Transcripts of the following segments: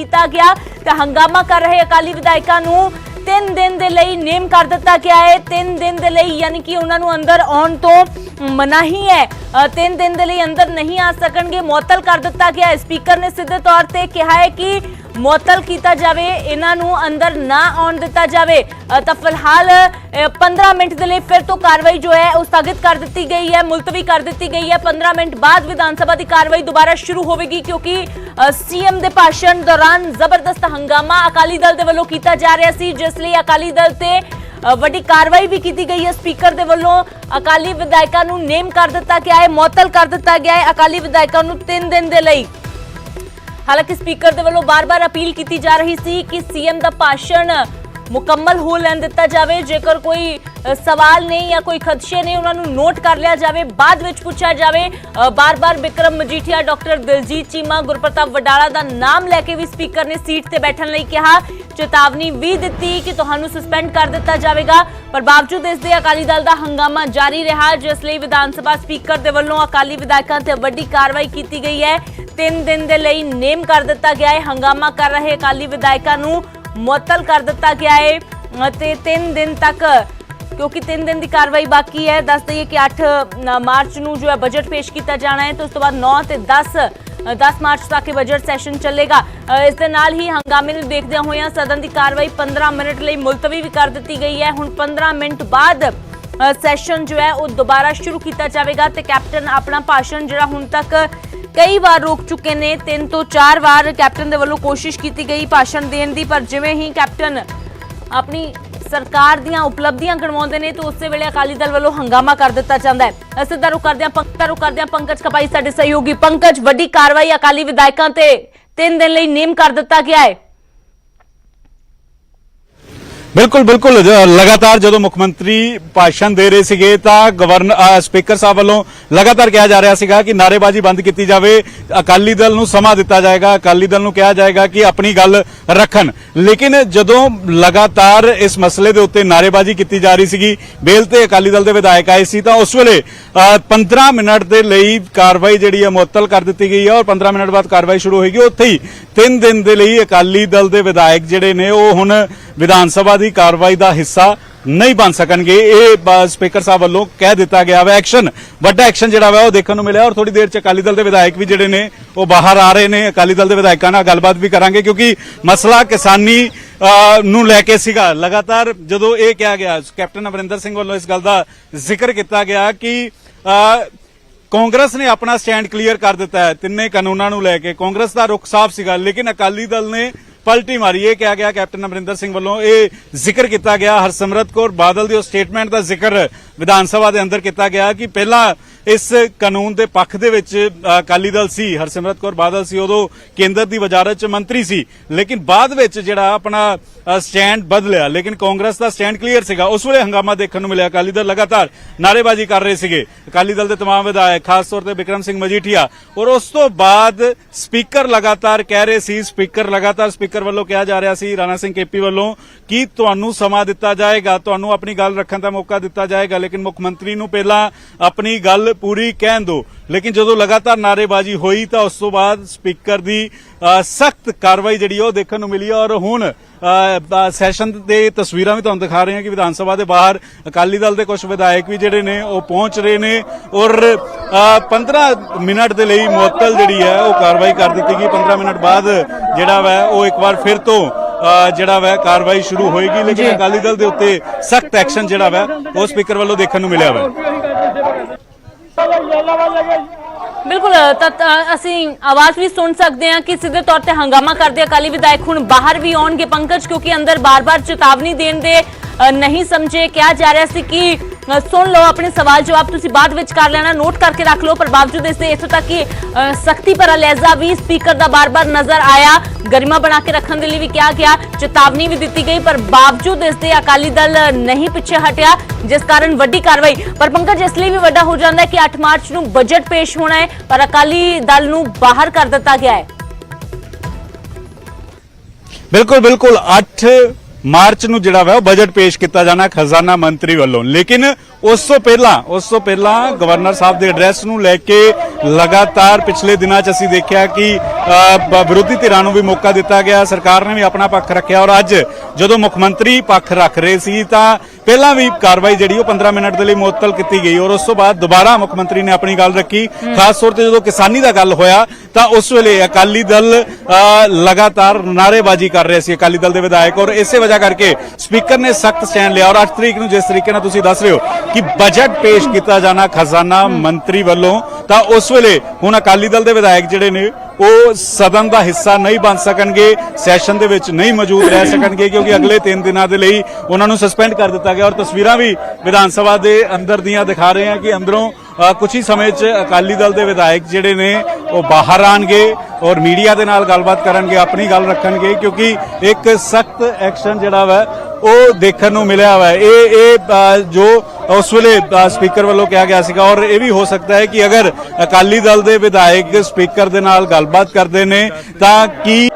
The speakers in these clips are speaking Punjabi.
किया गया तो हंगामा कर रहे अकाली विधायकों नूं 3 दिन दे लई नेम कर दिता गया है। 3 दिन दे लई यानी कि उन्हां नूं अंदर आउण तो मनाही है, 3 दिन दे लई अंदर नहीं आ सकणगे, मुअत्तल कर दिता गया है। स्पीकर ने सीधे तौर ते कहा है कि मुअत्तल किया जाए, इन्हां नूं अंदर ना आउण दिता जाए। तो फिलहाल 15 मिनट के लिए फिर तो कार्रवाई जो है स्थगित कर दी गई है, मुलतवी कर दी गई है। 15 मिनट बाद विधानसभा की कार्रवाई दोबारा शुरू होगी क्योंकि सीएम के भाषण दौरान जबरदस्त हंगामा अकाली दल के वलों किया जा रहा सी, जिसलिए अकाली दल से वड्डी कार्रवाई भी की गई है। स्पीकर के वलों अकाली विधायकों नूं नेम कर दिता गया है, मुअत्तल कर दिता गया है अकाली विधायकों नूं 3 दिन के लिए। हालांकि स्पीकर के वलों बार-बार अपील की जा रही सी कि सीएम का भाषण मुकम्मल हो लैन दिता जाए, जेकर कोई सवाल नहीं या कोई खदशे नहीं उन्होंने नोट कर लिया जाए, बाद विच पूछा जाए। बार-बार बिक्रम मजीठिया, डॉक्टर दिलजीत चीमा, गुरप्रताप वडाला का नाम लैके भी स्पीकर ने सीट से बैठने लई कहा, चेतावनी भी दी कि तुहानू सस्पेंड कर दिता जाएगा। पर बावजूद इसके अकाली दल का हंगामा जारी रहा, जिसलिए विधानसभा स्पीकर के वलों अकाली विधायकों ते वड्डी कार्रवाई की गई है। 3 दिन के लिए नेम कर दिता गया है, हंगामा कर रहे अकाली विधायकों नूं मुअत्तल कर दिता गया है। 3 दिन तक, क्योंकि 3 दिन की कार्रवाई बाकी है। दस दईए कि 8 मार्च नूं जो है बजट पेश किया जाना है, तो उस तो बाद 9 ते 10 मार्च तक बजट सैशन चलेगा। इस दे नाल ही हंगामे नूं देखदे होए सदन की कार्रवाई 15 मिनट लिए मुलतवी भी कर दी गई है। हुण 15 मिनट बाद सैशन जो है वो दोबारा शुरू किया जाएगा तो कैप्टन अपना भाषण जिहड़ा हुण तक कई बार रोक चुके ने, 3 तो 4 बार कैप्टन दे वल्लों कोशिश की गई भाषण देने की, पर जिवें ही कैप्टन अपनी सरकार दीआं उपलब्धियां गिणवाउंदे ने तो उस वेले अकाली दल वल्लों हंगामा कर दिता जाता है। सीधा रुख करदे पंकज कपाई साडे सहयोगी। पंकज, वड्डी कार्रवाई अकाली विधायकों ते 3 दिन लई नेम कर दिता गया है। बिल्कुल बिल्कुल, लगातार जो मुख्यमंत्री भाषण दे रहे थे तो स्पीकर साहब वालों लगातार कहा जा रहा है कि नारेबाजी बंद की जाए, अकाली दल नूं समा दिता जाएगा, अकाली दल नूं कहा जाएगा कि अपनी गल रखन। लेकिन जदों लगातार इस मसले के उत्ते नारेबाजी की जा रही सी, बेल ते अकाली दल के विधायक आए सी, तो उस वेले 15 मिनट के लिए कार्रवाई जिहड़ी है मुअत्तल कर दी गई है और 15 मिनट बाद कार्रवाई शुरू होगी। उत्थे ही 3 दिन के लिए अकाली दल के विधायक जिहड़े ने वो हुण विधानसभा की कार्रवाई का हिस्सा नहीं बन सकणगे। ये स्पीकर साहब वालों कह दिता गया है। एक्शन, वड्डा एक्शन जिहड़ा वा देखने को मिला और थोड़ी देर च अकाली दल के विधायक भी जिहड़े ने वो बाहर आ रहे हैं। अकाली दल के विधायकों नाल गलबात भी करांगे क्योंकि मसला किसानी नूं लैके सीगा। लगातार जदों ये कहा गया, कैप्टन अमरिंदर सिंह वालों इस गल का जिक्र किया गया कि कांग्रेस ने अपना स्टैंड क्लीयर कर दिता है, 3 कानूनों नूं लैके कांग्रेस का रुख साफ सीगा, लेकिन अकाली दल ने पलटी मारी। ये कहा गया कैप्टन अमरिंदर सिंह वालों ये जिक्र किया गया, हरसिमरत कौर बादल के स्टेटमेंट का जिक्र विधानसभा के अंदर किया गया कि पहला इस कानून के पक्ष दे विच अकाली दल सी, हरसिमरत कौर बादल सी, उदों केंद्र की वजारत च मंत्री सी, लेकिन बाद विच जिहड़ा अपना स्टैंड बदलिया, लेकिन कांग्रेस का स्टैंड क्लीयर सीगा। उस वेले हंगामा देखने को मिला, अकाली दल लगातार नारेबाजी कर रहे थे, अकाली दल के तमाम विधायक खास तौर पर बिक्रम सिंह मजीठिया, और उस तो बाद स्पीकर लगातार कह रहे सी, स्पीकर वालों कहा जा रहा सी राणा सिंह केपी वालों कि तुहानू समा दिता जाएगा, तुहानू अपनी गल रखने का मौका दिता जाएगा, लेकिन मुख्यमंत्री नू पहला अपनी गल पूरी कहन दो। लेकिन जो लगातार नारेबाजी हुई तो उस तो बाद स्पीकर की सख्त कार्रवाई जिहड़ी वो देखने को मिली। और हुण सैशन के तस्वीरां भी तुहानू दिखा रहे हैं कि विधानसभा के बाहर अकाली दल के कुछ विधायक भी जिहड़े ने वो पहुंच रहे हैं और 15 मिनट के लिए मुअत्तल जिहड़ी है वो कार्रवाई कर दी गई। 15 मिनट बाद जिहड़ा वै वो एक बार फिर तो जिहड़ा वै कार्रवाई शुरू होएगी, लेकिन अकाली दल के उत्ते सख्त एक्शन जिहड़ा वै वो स्पीकर वालों देखने को मिलिया वै। बिल्कुल, असीं आवाज भी सुन सकते हैं कि सीधे तौर पर हंगामा करते अकाली विधायक हुण बाहर भी आउणगे पंकज, क्योंकि अंदर बार-बार चेतावनी देण दे नहीं समझे। कहा जा रहा सी कि सुन लो, अपने सवाल जवाब तुसीं बाद विच कर लेना, नोट करके रख लो, पर बावजूद इससे इत्थों तक कि सख्ती भरा लहजा भी स्पीकर का बार-बार नजर आया। गरिमा बना के रखने के लिए भी कहा गया, चेतावनी भी दी गई, पर बावजूद इसके अकाली दल नहीं पिछे हटिया, जिस कारण वड्डी कार्रवाई। पर पंकज इसलिए भी वड्डा हो जाता है कि 8 मार्च नूं बजट पेश होना है, पर अकाली दल नूं बाहर कर दिता गया है। बिल्कुल बिल्कुल, 8 ਮਾਰਚ ਨੂੰ ਜਿਹੜਾ ਵਾ ਉਹ ਬਜਟ ਪੇਸ਼ ਕੀਤਾ ਜਾਣਾ ਖਜ਼ਾਨਾ ਮੰਤਰੀ ਵੱਲੋਂ। ਲੇਕਿਨ ਉਸ ਤੋਂ ਪਹਿਲਾਂ ਗਵਰਨਰ ਸਾਹਿਬ ਦੇ ਐਡਰੈਸ ਨੂੰ ਲੈ ਕੇ ਲਗਾਤਾਰ ਪਿਛਲੇ ਦਿਨਾਂ 'ਚ ਅਸੀਂ ਦੇਖਿਆ ਕਿ ਵਿਰੋਧੀ ਧਿਰਾਂ ਨੂੰ ਵੀ ਮੌਕਾ ਦਿੱਤਾ ਗਿਆ, ਸਰਕਾਰ ਨੇ ਵੀ ਆਪਣਾ ਪੱਖ ਰੱਖਿਆ ਔਰ ਅੱਜ ਜਦੋਂ ਮੁੱਖ ਮੰਤਰੀ ਪੱਖ ਰੱਖ ਰਹੇ ਸੀ ਤਾਂ ਪਹਿਲਾਂ ਵੀ ਕਾਰਵਾਈ ਜਿਹੜੀ ਉਹ 15 ਮਿੰਟ ਦੇ ਲਈ ਮੁਅੱਤਲ ਕੀਤੀ ਗਈ ਔਰ ਉਸ ਤੋਂ ਬਾਅਦ ਦੁਬਾਰਾ ਮੁੱਖ ਮੰਤਰੀ ਨੇ ਆਪਣੀ ਗੱਲ ਰੱਖੀ। ਖਾਸ ਤੌਰ ਤੇ ਜਦੋਂ ਕਿਸਾਨੀ ਦਾ ਗੱਲ ਹੋਇਆ ਤਾਂ ਉਸ ਵੇਲੇ ਅਕਾਲੀ ਦਲ ਲਗਾਤਾਰ ਨਾਅਰੇਬਾਜ਼ੀ ਕਰ ਰਹੇ ਸੀ, ਅਕਾਲੀ ਦਲ ਦੇ ਵਿਧਾਇਕ, ਔਰ ਇਸੇ ਵਜ੍ਹਾ ਕਰਕੇ ਸਪੀਕਰ ਨੇ ਸਖਤ ਸਟੈਂਡ ਲਿਆ ਔਰ 8 ਤਰੀਕ ਨੂੰ ਜਿਸ ਤਰੀਕੇ ਨਾਲ ਤੁਸੀਂ ਦੱਸ ਰਹੇ ਹੋ ਕਿ ਬਜਟ ਪੇਸ਼ ਕੀਤਾ ਜਾਣਾ ਖਜ਼ਾਨਾ ਮੰਤਰੀ ਵੱਲੋਂ, ਤਾਂ ਉਸ ਵੇਲੇ ਹੁਣ ਅਕਾਲੀ ਦਲ ਦੇ ਵਿਧਾਇਕ ਜਿਹੜੇ ਨੇ ਉਹ ਸਦਨ ਦਾ ਹਿੱਸਾ ਨਹੀਂ ਬਣ ਸਕਣਗੇ, ਸੈਸ਼ਨ ਦੇ ਵਿੱਚ ਨਹੀਂ ਮੌਜੂਦ ਰਹਿ ਸਕਣਗੇ ਕਿਉਂਕਿ ਅਗਲੇ 3 ਦਿਨਾਂ ਦੇ ਲਈ ਉਹਨਾਂ ਨੂੰ ਸਸਪੈਂਡ ਕਰ ਦਿੱਤਾ ਗਿਆ। ਔਰ ਤਸਵੀਰਾਂ ਵੀ ਵਿਧਾਨ ਸਭਾ ਦੇ ਅੰਦਰ ਦੀਆਂ ਦਿਖਾ ਰਹੇ ਹਾਂ ਕਿ ਅੰਦਰੋਂ ਕੁਝ ਹੀ ਸਮੇਂ 'ਚ ਅਕਾਲੀ ਦਲ ਦੇ ਵਿਧਾਇਕ ਜਿਹੜੇ ਨੇ ਉਹ ਬਾਹਰ ਆਣਗੇ ਔਰ ਮੀਡੀਆ ਦੇ ਨਾਲ ਗੱਲਬਾਤ ਕਰਨਗੇ, ਆਪਣੀ ਗੱਲ ਰੱਖਣਗੇ ਕਿਉਂਕਿ ਇੱਕ ਸਖਤ ਐਕਸ਼ਨ ਜਿਹੜਾ ਵਾ ਉਹ ਦੇਖਣ ਨੂੰ ਮਿਲਿਆ ਵਾ। ਇਹ ਜੋ ਉਸ ਵੇਲੇ ਸਪੀਕਰ ਵੱਲੋਂ ਕਿਹਾ ਗਿਆ ਸੀਗਾ ਔਰ ਇਹ ਵੀ ਹੋ ਸਕਦਾ ਹੈ ਕਿ ਅਗਰ ਅਕਾਲੀ ਦਲ ਦੇ ਵਿਧਾਇਕ ਸਪੀਕਰ ਦੇ ਨਾਲ ਗੱਲਬਾਤ ਕਰਦੇ ਨੇ ਤਾਂ ਕੀ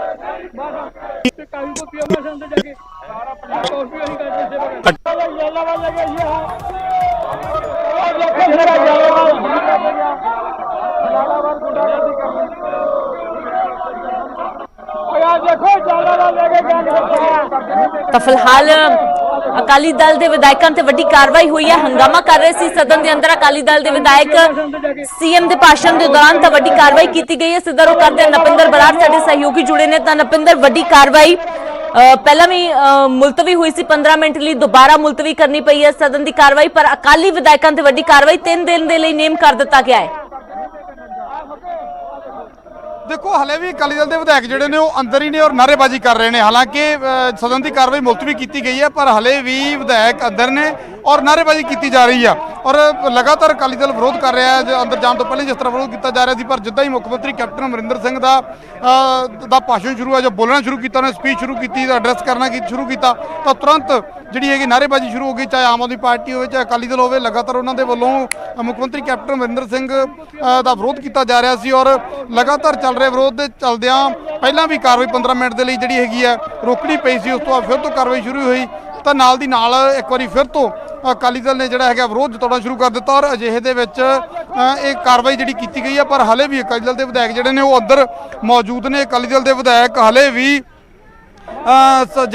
ਤਾਂ ਫਿਲਹਾਲ ਅਕਾਲੀ ਦਲ ਦੇ ਵਿਧਾਇਕਾਂ ਤੇ ਵੱਡੀ ਕਾਰਵਾਈ ਹੋਈ ਹੈ। ਹੰਗਾਮਾ ਕਰ ਰਹੇ ਸੀ ਸਦਨ ਦੇ ਅੰਦਰ ਅਕਾਲੀ ਦਲ ਦੇ ਵਿਧਾਇਕ, ਸੀਐਮ ਦੇ ਭਾਸ਼ਣ ਦੇ ਦੌਰਾਨ ਤਾਂ ਵੱਡੀ ਕਾਰਵਾਈ ਕੀਤੀ ਗਈ ਹੈ। ਸਿੱਧਾ ਰੁਖ ਕਰਦੇ ਨਪਿੰਦਰ ਬਰਾੜ ਸਾਡੇ ਸਹਿਯੋਗੀ ਜੁੜੇ ਨੇ। ਤਾਂ ਨਪਿੰਦਰ, ਵੱਡੀ ਕਾਰਵਾਈ ਪਹਿਲਾਂ ਵੀ ਮੁਲਤਵੀ ਹੋਈ ਸੀ, 15 ਮਿੰਟ ਲਈ ਦੁਬਾਰਾ ਮੁਲਤਵੀ ਕਰਨੀ ਪਈ ਹੈ ਸਦਨ ਦੀ ਕਾਰਵਾਈ, ਪਰ ਅਕਾਲੀ ਵਿਧਾਇਕਾਂ ਤੇ ਵੱਡੀ ਕਾਰਵਾਈ 3 ਦਿਨ ਦੇ ਲਈ ਨੇਮ ਕਰ ਦਿੱਤਾ ਗਿਆ ਹੈ। देखो हले भी अकाली दल के विधायक जोड़े ने अंदर ही ने और नारेबाजी कर रहे हैं। हालांकि सदन की कार्रवाई मुलतवी की गई है पर हले भी विधायक अंदर ने और नारेबाजी की जा रही है और लगातार अकाली दल विरोध कर रहा है। अंदर जाने तो पहले जिस तरह विरोध किया जा रहा था पर जिदा ही मुख्यमंत्री कैप्टन अमरिंदर सिंह का भाषण शुरू है, जो बोलना शुरू किया, उन्होंने स्पीच शुरू की, एड्रैस करना शुरू किया तो तुरंत जी है नारेबाजी शुरू हो गई, चाहे आम आदमी पार्टी हो चाहे अकाली दल हो। लगातार उन्होंने वालों मुख्यमंत्री कैप्टन अमरिंदर सिंह का विरोध किया जा रहा है और लगातार चल रहे विरोध के चलद्या पहला भी कार्रवाई 15 मिनट के लिए जी है रोकनी पई सी, उस तो बाद फिर तो कार्रवाई शुरू हुई तो नाल दी नाल एक बार फिर तो अकाली दल ने जोड़ा है विरोध जताना शुरू कर दिता और अजिहे दे विच एक कार्रवाई जी की गई है। पर हले भी अकाली दल के विधायक जोड़े ने वो अंदर मौजूद ने। अकाली दल के विधायक हले भी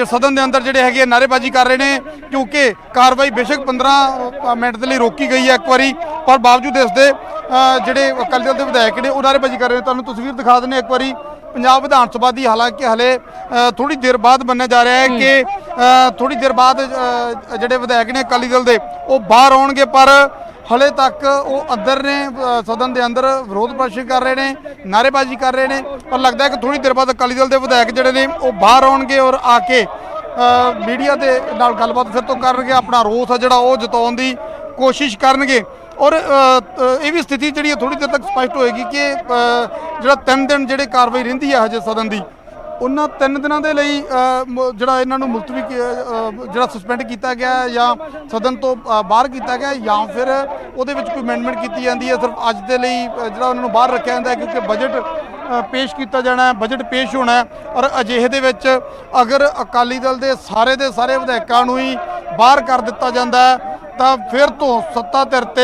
सदन के अंदर जोड़े है नारेबाजी कर रहे हैं क्योंकि कार्रवाई बेशक 15 मिनट के लिए रोकी गई है एक बारी, पर बावजूद इसके जोड़े अकाली दल के विधायक ने नारेबाजी कर रहे हैं। तुहानूं तस्वीर दिखा देने एक बारी पंजाब विधान सभा की। हालांकि हले थोड़ी देर बाद बनने जा रहा है कि थोड़ी देर बाद जोड़े विधायक ने अकाली दल के वो बाहर आउणगे, पर हले तक वो अंदर ने सदन के अंदर विरोध प्रदर्शन कर रहे हैं, नारेबाजी कर रहे हैं। पर लगता है कि थोड़ी देर बाद अकाली दल के विधायक जोड़े ने वो बाहर आउणगे और आके मीडिया के नाल गलबात फिर तो करनगे, अपना रोस है जोड़ा वो जताउण की कोशिश करनगे। और ये भी स्थिति जी थोड़ी देर तक स्पष्ट होएगी कि जो 3 दिन जी कार्रवाई रही है हजे सदन की, उन्होंने 3 दिनों के लिए जोड़ा इन्हों मुलतवी जो सस्पेंड किया गया या सदन तो बाहर किया गया या फिर वो कोई अमेंडमेंट की जाती है। सिर्फ अज के लिए जो उन्होंने बाहर रखा जाता है क्योंकि बजट पेश किया जाना है, बजट पेश होना है और अजिहे दे विच अगर अकाली दल के सारे विधायकों ही बाहर कर दिता जाता है तो फिर तो सत्ता धिर ते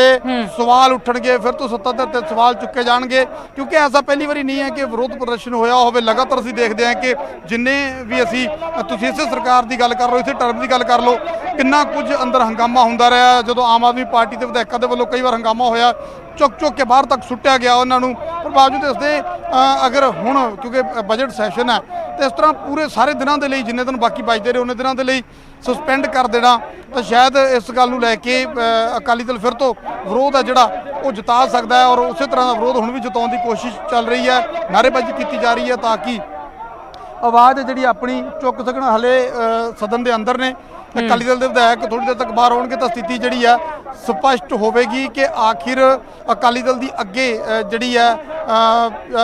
सवाल उठणगे, फिर तो सत्ता धिर ते सवाल चुके जाएंगे क्योंकि ऐसा पहली बारी नहीं है कि विरोध प्रदर्शन होया होवे। लगातार असीं देखते हैं कि जिन्ने भी असीं तुसीं इस सरकार की गल कर लो, इस टर्म की गल कर लो, कितना कुछ अंदर हंगामा हुंदा रहा। जो आम आदमी पार्टी के विधायकों के वालों कई बार हंगामा होया, चुक के बाहर तक सुट्टिया गया उन्होंने, पर बावजूद इसके अगर हुण क्योंकि बजट सैशन है तो इस तरह पूरे सारे दिनों के लिए जिन्ने दिन बाकी बचते रहे उन्ने दिनों के लिए सस्पेंड कर देना तो शायद इस गल नूं लैके अकाली दल फिर तो विरोध है जोड़ा वो जता सकता है और उस तरह का विरोध हुण भी जताउण की कोशिश चल रही है, नारेबाजी की जा रही है ताकि आवाज़ जी अपनी चुक सकन। हले सदन के अंदर ने अकाली दल के विधायक थोड़ी देर तक बाहर आउणगे तो स्थिति जी है स्पष्ट होगी कि आखिर अकाली दल की अगे जी है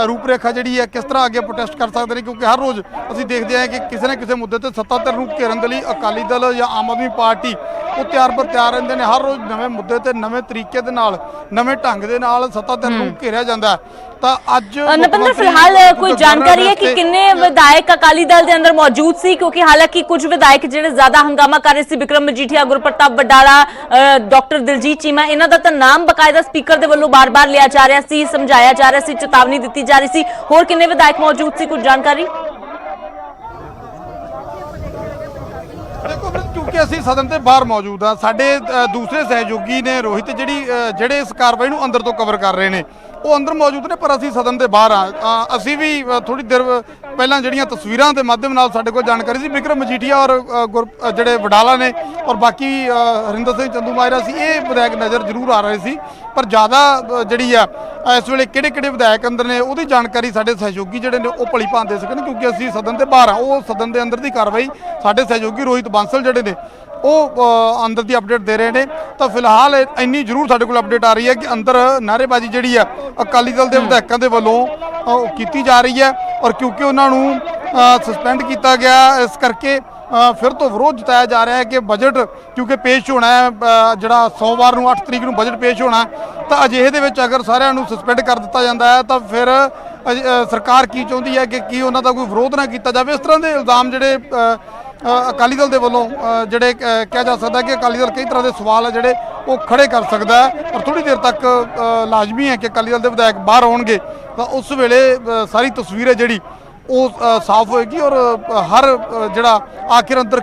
ਰੂਪਰੇਖਾ ਜਿਹੜੀ ਹੈ ਕਿਸ ਤਰ੍ਹਾਂ ਅੱਗੇ ਪ੍ਰੋਟੈਸਟ ਕਰ ਸਕਦੇ ਨੇ, ਕਿਉਂਕਿ ਹਰ ਰੋਜ਼ ਅਸੀਂ ਦੇਖਦੇ ਹਾਂ ਕਿ ਕਿਸੇ ਨਾ ਕਿਸੇ ਮੁੱਦੇ ਤੇ ਸੱਤਾ ਧਿਰ ਨੂੰ ਘੇਰਨ ਦੇ ਲਈ ਅਕਾਲੀ ਦਲ ਜਾਂ ਆਮ ਆਦਮੀ ਪਾਰਟੀ ਉਹ ਤਿਆਰ ਪਰ ਤਿਆਰ ਰਹਿੰਦੇ ਨੇ। ਹਰ ਰੋਜ਼ ਨਵੇਂ ਮੁੱਦੇ ਤੇ ਨਵੇਂ ਤਰੀਕੇ ਦੇ ਨਾਲ ਨਵੇਂ ਢੰਗ ਦੇ ਨਾਲ ਸੱਤਾ ਧਿਰ ਨੂੰ ਘੇਰਿਆ ਜਾਂਦਾ ਹੈ। ਤਾਂ ਅੱਜ ਨਪਿੰਦਰ ਫਿਲਹਾਲ ਕੋਈ ਜਾਣਕਾਰੀ ਹੈ ਕਿ ਕਿੰਨੇ ਵਿਧਾਇਕ ਅਕਾਲੀ ਦਲ ਦੇ ਅੰਦਰ ਮੌਜੂਦ ਸੀ, ਕਿਉਂਕਿ ਹਾਲਾਂਕਿ ਕੁਝ ਵਿਧਾਇਕ ਜਿਹੜੇ ਜ਼ਿਆਦਾ ਹੰਗਾਮਾ ਕਰ ਰਹੇ ਸੀ, ਬਿਕਰਮ ਮਜੀਠੀਆ, ਗੁਰਪ੍ਰਤਾਪ ਵਡਾਲਾ, ਡਾਕਟਰ ਦਿਲਜੀਤ ਚੀਮਾ, ਇਹਨਾਂ ਦਾ ਤਾਂ ਨਾਮ ਬਕਾਇਦਾ ਸਪੀਕਰ ਦੇ ਵੱਲੋਂ ਬਾਰ-ਬਾਰ ਲਿਆ ਜਾ ਰਿਹਾ ਸੀ, ਸਮਝਾਇਆ ਜਾ ਰਿਹਾ ਸੀ, ਚੇਤਾਵਨੀ ਦਿੱਤੀ ਜਾ ਰਹੀ ਸੀ। ਹੋਰ ਕਿੰਨੇ ਵਿਧਾਇਕ ਮੌਜੂਦ ਸੀ, ਕੁਝ ਜਾਣਕਾਰੀ? ਦੇਖੋ ਕਿਉਂਕਿ ਅਸੀਂ ਸਦਨ ਦੇ ਬਾਹਰ ਮੌਜੂਦ ਹਾਂ, ਸਾਡੇ ਦੂਸਰੇ ਸਹਿਯੋਗੀ ਨੇ ਰੋਹਿਤ ਜਿਹੜੇ ਇਸ ਕਾਰਵਾਈ ਨੂੰ ਅੰਦਰ ਤੋਂ ਕਵਰ ਕਰ ਰਹੇ ਨੇ ਉਹ ਅੰਦਰ ਮੌਜੂਦ ਨੇ, ਪਰ ਅਸੀਂ ਸਦਨ ਦੇ ਬਾਹਰ ਹਾਂ। ਅਸੀਂ ਵੀ ਥੋੜੀ ਦੇਰ ਪਹਿਲਾਂ ਜਿਹੜੀਆਂ ਤਸਵੀਰਾਂ ਦੇ ਮਾਧਿਅਮ ਨਾਲ ਸਾਡੇ ਕੋਲ ਜਾਣਕਾਰੀ ਸੀ, ਬਿਕਰਮ ਮਜੀਠੀਆ ਔਰ ਜਿਹੜੇ ਵਡਾਲਾ ਨੇ ਔਰ ਬਾਕੀ ਹਰਿੰਦਰ ਸਿੰਘ ਚੰਦੂਮਾਜਰਾ ਸੀ, ਇਹ ਵਿਧਾਇਕ ਨਜ਼ਰ ਜ਼ਰੂਰ ਆ ਰਹੇ ਸੀ, ਪਰ ਜ਼ਿਆਦਾ ਜਿਹੜੀ ਆ ਇਸ ਵੇਲੇ ਕਿਹੜੇ ਵਿਧਾਇਕ ਅੰਦਰ ਨੇ ਉਹਦੀ ਜਾਣਕਾਰੀ ਸਾਡੇ ਸਹਿਯੋਗੀ ਜਿਹੜੇ ਨੇ ਉਹ ਭਲੀ ਭਾਂਤ ਦੇ ਸਕਣ, ਕਿਉਂਕਿ ਅਸੀਂ ਸਦਨ ਦੇ ਬਾਹਰ ਹਾਂ। ਉਹ ਸਦਨ ਦੇ ਅੰਦਰ ਦੀ ਕਾਰਵਾਈ ਸਾਡੇ ਸਹਿਯੋਗੀ ਰੋਹਿਤ ਬਾਂਸਲ ਜਿਹੜੇ ਨੇ ਉਹ ਅੰਦਰ ਦੀ ਅਪਡੇਟ ਦੇ ਰਹੇ ਨੇ। ਤਾਂ ਫਿਲਹਾਲ ਇੰਨੀ ਜ਼ਰੂਰ ਸਾਡੇ ਕੋਲ ਅਪਡੇਟ ਆ ਰਹੀ ਹੈ ਕਿ ਅੰਦਰ ਨਾਅਰੇਬਾਜ਼ੀ ਜਿਹੜੀ ਆ ਅਕਾਲੀ ਦਲ ਦੇ ਵਿਧਾਇਕਾਂ ਦੇ ਵੱਲੋਂ ਕੀਤੀ ਜਾ ਰਹੀ ਹੈ, ਔਰ ਕਿਉਂਕਿ ਉਹਨਾਂ ਨੂੰ ਸਸਪੈਂਡ ਕੀਤਾ ਗਿਆ, ਇਸ ਕਰਕੇ ਫਿਰ ਤੋਂ ਵਿਰੋਧ ਜਤਾਇਆ ਜਾ ਰਿਹਾ ਹੈ ਕਿ ਬਜਟ ਕਿਉਂਕਿ ਪੇਸ਼ ਹੋਣਾ ਹੈ, ਜਿਹੜਾ ਸੋਮਵਾਰ ਨੂੰ 8 ਤਰੀਕ ਨੂੰ ਬਜਟ ਪੇਸ਼ ਹੋਣਾ, ਤਾਂ ਅਜਿਹੇ ਦੇ ਵਿੱਚ ਅਗਰ ਸਾਰਿਆਂ ਨੂੰ ਸਸਪੈਂਡ ਕਰ ਦਿੱਤਾ ਜਾਂਦਾ ਹੈ ਤਾਂ ਫਿਰ ਸਰਕਾਰ ਕੀ ਚਾਹੁੰਦੀ ਹੈ ਕਿ ਕੀ ਉਹਨਾਂ ਦਾ ਕੋਈ ਵਿਰੋਧ ਨਾ ਕੀਤਾ ਜਾਵੇ। ਇਸ ਤਰ੍ਹਾਂ ਦੇ ਇਲਜ਼ਾਮ ਜਿਹੜੇ ਅਕਾਲੀ ਦਲ ਦੇ ਵੱਲੋਂ ਜਿਹੜੇ ਕਿਹਾ ਜਾ ਸਕਦਾ ਕਿ ਅਕਾਲੀ ਦਲ ਕਈ ਤਰ੍ਹਾਂ ਦੇ ਸਵਾਲ ਆ ਜਿਹੜੇ ਉਹ ਖੜੇ ਕਰ ਸਕਦਾ ਹੈ, ਪਰ ਥੋੜੀ ਦੇਰ ਤੱਕ ਲਾਜ਼ਮੀ ਹੈ ਕਿ ਅਕਾਲੀ ਦਲ ਦੇ ਵਿਧਾਇਕ ਬਾਹਰ ਆਉਣਗੇ ਤਾਂ ਉਸ ਵੇਲੇ ਸਾਰੀ ਤਸਵੀਰ ਹੈ ਜਿਹੜੀ ਉਹ ਸਾਫ਼ ਹੋਏਗੀ, ਔਰ ਹਰ ਜਿਹੜਾ ਆਖਿਰ ਅੰਦਰ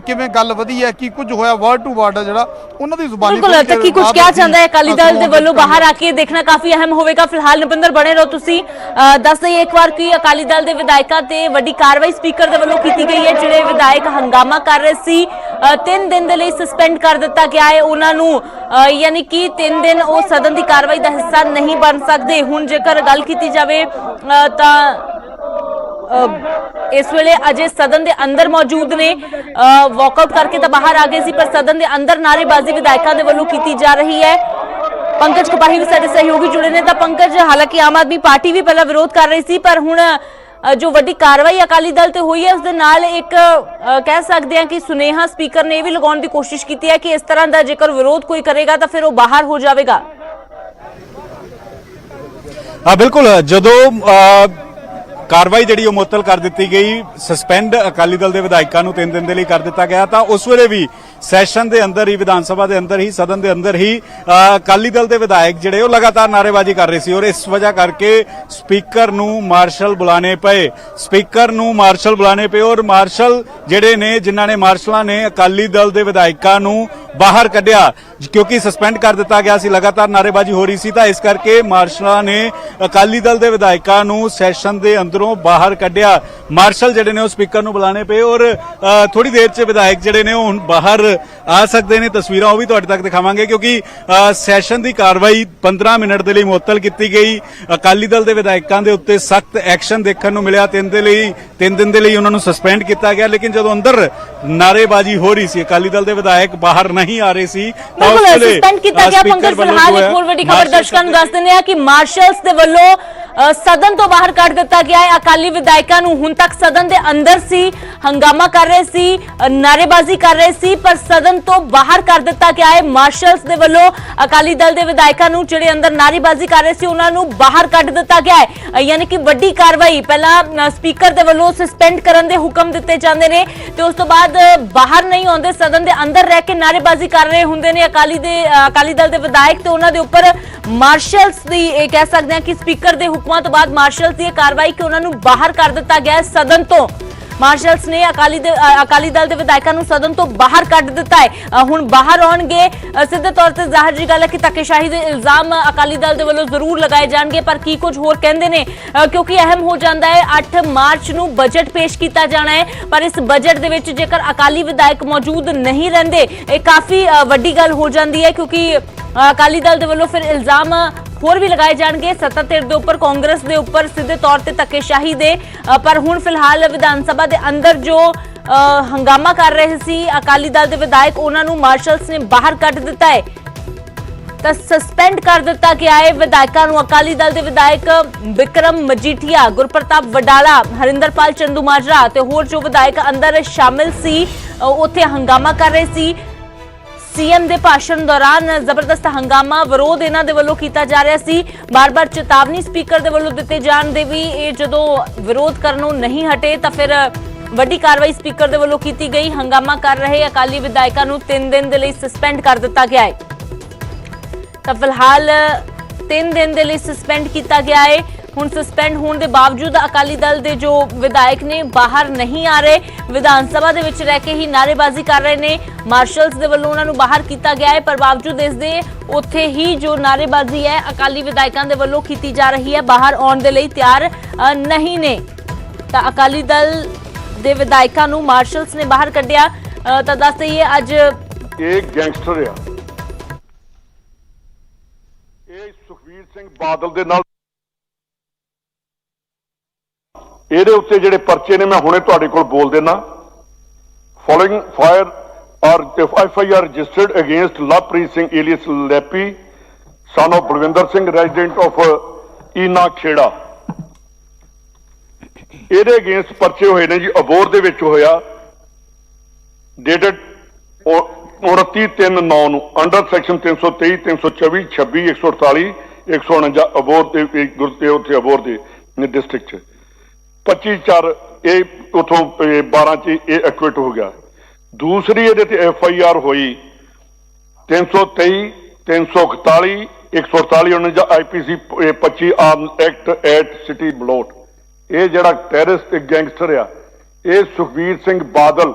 ਕਿਵੇਂ ਗੱਲ ਵਧੀ ਹੈ, ਕੀ ਕੁਝ ਹੋਇਆ, ਵਰਡ ਟੂ ਵਰਡ ਜਿਹੜਾ ਉਹਨਾਂ ਦੀ ਜ਼ੁਬਾਨੀ ਬਿਲਕੁਲ ਤੱਕ ਕੀ ਕੁਝ ਕਿਹਾ ਜਾਂਦਾ ਹੈ ਅਕਾਲੀ ਦਲ ਦੇ ਵੱਲੋਂ ਬਾਹਰ ਆ ਕੇ ਦੇਖਣਾ ਕਾਫੀ ਅਹਿਮ ਹੋਵੇਗਾ। ਫਿਲਹਾਲ ਨਪਿੰਦਰ ਬਣੇ ਰਹੋ ਤੁਸੀਂ। ਦੱਸ ਦਈਏ ਇੱਕ ਵਾਰ ਕਿ ਅਕਾਲੀ ਦਲ ਦੇ ਵਿਧਾਇਕਾਂ ਤੇ ਵੱਡੀ ਕਾਰਵਾਈ ਸਪੀਕਰ ਦੇ ਵੱਲੋਂ ਕੀਤੀ ਗਈ ਹੈ। ਜਿਹੜੇ ਵਿਧਾਇਕ ਹੰਗਾਮਾ ਕਰ ਰਹੇ ਸੀ 3 ਦਿਨ ਦੇ ਲਈ ਸਸਪੈਂਡ ਕਰ ਦਿੱਤਾ ਗਿਆ ਹੈ ਉਹਨਾਂ ਨੂੰ, ਯਾਨੀ ਕਿ 3 ਦਿਨ ਉਹ ਸਦਨ ਦੀ ਕਾਰਵਾਈ ਦਾ ਹਿੱਸਾ ਨਹੀਂ ਬਣ ਸਕਦੇ। ਹੁਣ ਜੇਕਰ ਗੱਲ ਕੀਤੀ ਜਾਵੇ ਤਾਂ ਇਸ ਵੇਲੇ ਅਜੇ ਸਦਨ ਦੇ ਅੰਦਰ ਮੌਜੂਦ ਨੇ, ਵਾਕਆਊਟ ਕਰਕੇ ਤਾਂ ਬਾਹਰ ਆ ਗਏ ਸੀ, ਪਰ ਸਦਨ ਦੇ ਅੰਦਰ ਨਾਅਰੇਬਾਜ਼ੀ ਵਿਧਾਇਕਾਂ ਦੇ ਵੱਲੋਂ ਕੀਤੀ ਜਾ ਰਹੀ ਹੈ। ਪੰਕਜ ਕਪਾਹੀ ਵੀ ਸਾਡੇ ਸਹਿਯੋਗੀ ਜੁੜੇ ਨੇ। ਤਾਂ ਪੰਕਜ, ਹਾਲਾਂਕਿ ਆਮ ਆਦਮੀ ਪਾਰਟੀ ਵੀ ਪਹਿਲਾਂ ਵਿਰੋਧ ਕਰ ਰਹੀ ਸੀ, ਪਰ ਹੁਣ ਜੋ ਵੱਡੀ ਕਾਰਵਾਈ ਅਕਾਲੀ ਦਲ ਤੇ ਹੋਈ ਹੈ ਉਸ ਦੇ ਨਾਲ ਇੱਕ ਕਹਿ ਸਕਦੇ ਹਾਂ ਕਿ ਸੁਨੇਹਾ ਸਪੀਕਰ ਨੇ ਇਹ ਵੀ ਲਗਾਉਣ ਦੀ ਕੋਸ਼ਿਸ਼ ਕੀਤੀ ਹੈ ਕਿ ਇਸ ਤਰ੍ਹਾਂ ਦਾ ਜੇਕਰ ਵਿਰੋਧ ਕੋਈ ਕਰੇਗਾ ਤਾਂ ਫਿਰ ਉਹ ਬਾਹਰ ਹੋ ਜਾਵੇਗਾ। ਬਿਲਕੁਲ, ਜਦੋਂ ਕਾਰਵਾਈ ਜਿਹੜੀ ਉਹ ਮੁਅੱਤਲ ਕਰ ਦਿੱਤੀ ਗਈ, ਸਸਪੈਂਡ ਅਕਾਲੀ ਦਲ ਦੇ ਵਿਧਾਇਕਾਂ ਨੂੰ 3 ਦਿਨ ਦੇ ਲਈ ਕਰ ਦਿੱਤਾ ਗਿਆ, ਤਾਂ ਉਸ ਵੇਲੇ ਵੀ ਸੈਸ਼ਨ ਦੇ ਅੰਦਰ ਹੀ, ਵਿਧਾਨ ਸਭਾ ਦੇ ਅੰਦਰ ਹੀ, ਸਦਨ ਦੇ ਅੰਦਰ ਹੀ ਅਕਾਲੀ ਦਲ ਦੇ ਵਿਧਾਇਕ ਜਿਹੜੇ ਉਹ ਲਗਾਤਾਰ ਨਾਅਰੇਬਾਜ਼ੀ ਕਰ ਰਹੇ ਸੀ, ਔਰ ਇਸ ਵਜ੍ਹਾ ਕਰਕੇ ਸਪੀਕਰ ਨੂੰ ਮਾਰਸ਼ਲ ਬੁਲਾਣੇ ਪਏ, ਔਰ ਮਾਰਸ਼ਲ ਜਿਹੜੇ ਨੇ, ਜਿਨ੍ਹਾਂ ਨੇ ਮਾਰਸ਼ਲਾਂ ਨੇ ਅਕਾਲੀ ਦਲ ਦੇ ਵਿਧਾਇਕਾਂ ਨੂੰ ਬਾਹਰ ਕੱਢਿਆ, ਕਿਉਂਕਿ ਸਸਪੈਂਡ ਕਰ ਦਿੱਤਾ ਗਿਆ ਸੀ, ਲਗਾਤਾਰ ਨਾਅਰੇਬਾਜ਼ੀ ਹੋ ਰਹੀ ਸੀ, ਤਾਂ ਇਸ ਕਰਕੇ ਮਾਰਸ਼ਲਾਂ ਨੇ ਅਕਾਲੀ ਦਲ ਦੇ ਵਿਧਾਇਕਾਂ ਨੂੰ ਸੈਸ਼ਨ ਦੇ ਅੰਦਰੋਂ ਬਾਹਰ ਕੱਢਿਆ। ਮਾਰਸ਼ਲ ਜਿਹੜੇ ਨੇ ਉਹ ਸਪੀਕਰ ਨੂੰ ਬੁਲਾਣੇ ਪਏ, ਔਰ ਥੋੜੀ ਦੇਰ 'ਚ ਵਿਧਾਇਕ ਜਿਹੜੇ ਨੇ ਉਹ ਹੁਣ ਬਾਹਰ ਆ ਸਕਦੇ ਨੇ। ਤਸਵੀਰਾਂ ਉਹ ਵੀ ਤੁਹਾਡੇ ਤੱਕ ਦਿਖਾਵਾਂਗੇ, ਕਿਉਂਕਿ ਸੈਸ਼ਨ ਦੀ ਕਾਰਵਾਈ 15 ਮਿੰਟ ਦੇ ਲਈ ਮੁਅੱਤਲ ਕੀਤੀ ਗਈ। ਅਕਾਲੀ ਦਲ ਦੇ ਵਿਧਾਇਕਾਂ ਦੇ ਉੱਤੇ ਸਖਤ ਐਕਸ਼ਨ ਦੇਖਣ ਨੂੰ ਮਿਲਿਆ। 3 ਦਿਨ ਦੇ ਲਈ ਉਹਨਾਂ ਨੂੰ ਸਸਪੈਂਡ ਕੀਤਾ ਗਿਆ, ਲੇਕਿਨ ਜਦੋਂ ਅੰਦਰ ਨਾਅਰੇਬਾਜ਼ੀ ਹੋ ਰਹੀ ਸੀ, ਅਕਾਲੀ ਦਲ ਦੇ ਵਿਧਾਇਕ ਬਾਹਰ ਨਹੀਂ ਆ ਰਹੇ ਸੀ, ਤਾਂ ਉਸ ਵੇਲੇ ਸਸਪੈਂਡ ਕੀਤਾ ਗਿਆ। ਪੰਕਜ, ਫਿਲਹਾਲ ਇੱਕ ਹੋਰ ਵੱਡੀ ਖਬਰ ਦਰਸ਼ਕਾਂ ਨੂੰ ਦੱਸ ਦਿੰਦੇ ਆ ਕਿ ਮਾਰਸ਼ਲਸ ਦੇ ਵੱਲੋਂ ਸਦਨ ਤੋਂ ਬਾਹਰ ਕੱਢ ਦਿੱਤਾ ਗਿਆ ਹੈ ਅਕਾਲੀ ਵਿਧਾਇਕਾਂ ਨੂੰ। ਹੁਣ ਤੱਕ ਸਦਨ ਦੇ ਅੰਦਰ ਸੀ, ਹੰਗਾਮਾ ਕਰ ਰਹੇ ਸੀ, ਨਾਅਰੇਬਾਜ਼ੀ ਕਰ ਰਹੇ ਸੀ, ਪਰ ਸਦਨ ਤੋਂ ਬਾਹਰ ਕਰ ਦਿੱਤਾ ਗਿਆ ਹੈ ਮਾਰਸ਼ਲਸ ਦੇ ਵੱਲੋਂ। ਅਕਾਲੀ ਦਲ ਦੇ ਵਿਧਾਇਕਾਂ ਨੂੰ ਜਿਹੜੇ ਅੰਦਰ ਨਾਅਰੇਬਾਜ਼ੀ ਕਰ ਰਹੇ ਸੀ ਉਹਨਾਂ ਨੂੰ ਬਾਹਰ ਕੱਢ ਦਿੱਤਾ ਗਿਆ ਹੈ, ਯਾਨੀ ਕਿ ਵੱਡੀ ਕਾਰਵਾਈ। ਪਹਿਲਾਂ ਸਪੀਕਰ ਦੇ ਵੱਲੋਂ ਸਸਪੈਂਡ ਕਰਨ ਦੇ ਹੁਕਮ ਦਿੱਤੇ ਜਾਂਦੇ ਨੇ ਤੇ ਉਸ ਤੋਂ ਬਾਅਦ ਬਾਹਰ ਨਹੀਂ ਆਉਂਦੇ, ਸਦਨ ਦੇ ਅੰਦਰ ਰਹਿ ਕੇ ਨਾਅਰੇਬਾਜ਼ੀ ਕਰ ਰਹੇ ਹੁੰਦੇ ਨੇ ਅਕਾਲੀ ਦਲ ਦੇ ਵਿਧਾਇਕ, ਤੇ ਉਹਨਾਂ ਦੇ ਉੱਪਰ ਮਾਰਸ਼ਲਸ ਦੀ ਇਹ ਕਹਿ ਸਕਦੇ ਹਾਂ ਕਿ ਸਪੀਕਰ ਦੇ ਹੁਕਮਾਂ ਤੋਂ ਬਾਅਦ ਮਾਰਸ਼ਲਸ ਦੀ ਇਹ ਕਾਰਵਾਈ ਕਿ ਉਹਨਾਂ ਨੂੰ ਬਾਹਰ ਕਰ ਦਿੱਤਾ ਗਿਆ ਸਦਨ ਤੋਂ। ਮਾਰਸ਼ਲਸ ਨੇ ਅਕਾਲੀ ਦਲ ਦੇ ਵਿਧਾਇਕਾਂ ਨੂੰ ਸਦਨ ਤੋਂ ਬਾਹਰ ਕੱਢ ਦਿੱਤਾ ਹੈ। ਹੁਣ ਬਾਹਰ ਆਉਣਗੇ, ਸਿੱਧੇ ਤੌਰ ਤੇ ਜ਼ਾਹਿਰ ਜੀ ਗੱਲ ਹੈ ਕਿ ਧੱਕੇਸ਼ਾਹੀ ਦੇ ਇਲਜ਼ਾਮ ਅਕਾਲੀ ਦਲ ਦੇ ਵੱਲੋਂ ਜ਼ਰੂਰ ਲਗਾਏ ਜਾਣਗੇ, ਪਰ ਕੀ ਕੁਝ ਹੋਰ ਕਹਿੰਦੇ ਨੇ, ਕਿਉਂਕਿ ਅਹਿਮ ਹੋ ਜਾਂਦਾ ਹੈ 8 ਮਾਰਚ ਨੂੰ ਬਜਟ ਪੇਸ਼ ਕੀਤਾ ਜਾਣਾ ਹੈ, ਪਰ ਇਸ ਬਜਟ ਦੇ ਵਿੱਚ ਜੇਕਰ ਅਕਾਲੀ ਵਿਧਾਇਕ ਮੌਜੂਦ ਨਹੀਂ ਰਹਿੰਦੇ ਇਹ ਕਾਫੀ ਵੱਡੀ ਗੱਲ ਹੋ ਜਾਂਦੀ ਹੈ, ਕਿਉਂਕਿ ਅਕਾਲੀ ਦਲ ਦੇ ਵੱਲੋਂ ਫਿਰ ਇਲਜ਼ਾਮ ਹੋਰ ਵੀ ਲਗਾਏ ਜਾਣਗੇ ਸੱਤਾ ਧਿਰ ਦੇ ਉੱਪਰ, ਕਾਂਗਰਸ ਦੇ ਉੱਪਰ ਸਿੱਧੇ ਤੌਰ ਤੇ ਧੱਕੇਸ਼ਾਹੀ ਦੇ। ਪਰ ਹੁਣ ਫਿਲਹਾਲ ਵਿਧਾਨ ਸਭਾ ਦੇ ਅੰਦਰ ਜੋ ਹੰਗਾਮਾ ਕਰ ਰਹੇ ਸੀ ਅਕਾਲੀ ਦਲ ਦੇ ਵਿਧਾਇਕ, ਉਹਨਾਂ ਨੂੰ ਮਾਰਸ਼ਲਸ ਨੇ ਬਾਹਰ ਕੱਢ ਦਿੱਤਾ ਹੈ। ਤਾਂ ਸਸਪੈਂਡ ਕਰ ਦਿੱਤਾ ਗਿਆ ਹੈ ਵਿਧਾਇਕਾਂ ਨੂੰ। ਅਕਾਲੀ ਦਲ ਦੇ ਵਿਧਾਇਕ ਵਿਕਰਮ ਮਜੀਠੀਆ, ਗੁਰਪ੍ਰਤਾਪ ਵਡਾਲਾ, ਹਰਿੰਦਰਪਾਲ ਚੰਦੂਮਾਜਰਾ ਤੇ ਹੋਰ ਜੋ ਵਿਧਾਇਕ ਅੰਦਰ ਸ਼ਾਮਿਲ ਸੀ ਉੱਥੇ ਹੰਗਾਮਾ ਕਰ ਰਹੇ ਸੀ। ਸੀਐਮ ਦੇ ਭਾਸ਼ਣ ਦੌਰਾਨ ਜ਼ਬਰਦਸਤ ਹੰਗਾਮਾ ਵਿਰੋਧ ਇਹਨਾਂ ਦੇ ਵੱਲੋਂ ਕੀਤਾ ਜਾ ਰਿਹਾ ਸੀ। ਬਾਰ-ਬਾਰ ਚੇਤਾਵਨੀ ਸਪੀਕਰ ਦੇ ਵੱਲੋਂ ਦਿੱਤੇ ਜਾਣ ਦੇ ਵੀ ਇਹ ਜਦੋਂ ਵਿਰੋਧ ਕਰਨੋਂ ਨਹੀਂ ਹਟੇ ਤਾਂ ਫਿਰ ਵੱਡੀ ਕਾਰਵਾਈ ਸਪੀਕਰ ਦੇ ਵੱਲੋਂ ਕੀਤੀ ਗਈ। ਹੰਗਾਮਾ ਕਰ ਰਹੇ ਅਕਾਲੀ ਵਿਧਾਇਕਾਂ ਨੂੰ 3 ਦਿਨ ਦੇ ਲਈ ਸਸਪੈਂਡ ਕਰ ਦਿੱਤਾ ਗਿਆ ਹੈ। ਤਾਂ ਫਿਲਹਾਲ 3 ਦਿਨ ਦੇ ਲਈ ਸਸਪੈਂਡ ਕੀਤਾ ਗਿਆ ਹੈ। ਹੁਣ ਸਸਪੈਂਡ ਹੋਣ ਦੇ ਬਾਵਜੂਦ ਅਕਾਲੀ ਦਲ ਦੇ ਜੋ ਵਿਧਾਇਕ ਨੇ ਬਾਹਰ ਨਹੀਂ ਆ ਰਹੇ, ਵਿਧਾਨ ਸਭਾ ਦੇ ਵਿੱਚ ਰਹਿ ਕੇ ਹੀ ਨਾਅਰੇਬਾਜ਼ੀ ਕਰ ਰਹੇ ਨੇ। ਮਾਰਸ਼ਲਸ ਦੇ ਵੱਲੋਂ ਉਹਨਾਂ ਨੂੰ ਬਾਹਰ ਕੀਤਾ ਗਿਆ ਹੈ, ਪਰ ਬਾਵਜੂਦ ਇਸ ਦੇ ਉੱਥੇ ਹੀ ਜੋ ਨਾਅਰੇਬਾਜ਼ੀ ਹੈ ਅਕਾਲੀ ਵਿਧਾਇਕਾਂ ਦੇ ਵੱਲੋਂ ਕੀਤੀ ਜਾ ਰਹੀ ਹੈ, ਬਾਹਰ ਆਉਣ ਦੇ ਲਈ ਤਿਆਰ ਨਹੀਂ ਨੇ। ਤਾਂ ਅਕਾਲੀ ਦਲ ਦੇ ਵਿਧਾਇਕਾਂ ਨੂੰ ਮਾਰਸ਼ਲਸ ਨੇ ਬਾਹਰ ਕੱਢਿਆ। ਤਾਂ ਦੱਸ ਦਈਏ ਅੱਜ ਇਹ ਗੈਂਗਸਟਰ ਆ, ਇਹ ਸੁਖਬੀਰ ਸਿੰਘ ਬਾਦਲ ਦੇ ਨਾਲ ਇਹਦੇ ਉੱਤੇ ਜਿਹੜੇ ਪਰਚੇ ਨੇ ਮੈਂ ਹੁਣੇ ਤੁਹਾਡੇ ਕੋਲ ਬੋਲ ਦੇਣਾ। ਫੋਲੋਇੰਗ ਫਾਇਰ ਔਰ FIR registered against Lovepreet Singh alias Lappy son of Balwinder Singh resident of Ina Khera. ਇਹਦੇ ਅਗੇਂਸਟ ਪਰਚੇ ਹੋਏ ਨੇ ਜੀ ਅਬੋਹਰ ਦੇ ਵਿੱਚ ਹੋਇਆ, ਡੇਟਡ 29/3/9 ਨੂੰ ਅੰਡਰ ਸੈਕਸ਼ਨ 323 324 26 148 149 ਅਬੋਹਰ ਦੇ ਗੁਰਤੇ ਉੱਥੇ ਅਬੋਹਰ ਦੇ ਡਿਸਟ੍ਰਿਕਟ 'ਚ 25/4 ਇਹ ਉਥੋਂ 12 ਚ ਇਹ ਐਕੁਇਟ ਹੋ ਗਿਆ। ਦੂਸਰੀ ਇਹਦੇ ਤੇ FIR ਹੋਈ 323 341 148 49 IPC 25 arm act at city Balot. ਇਹ ਜਿਹੜਾ ਟੈਰਰਿਸਟ ਗੈਂਗਸਟਰ ਆ, ਇਹ ਸੁਖਬੀਰ ਸਿੰਘ ਬਾਦਲ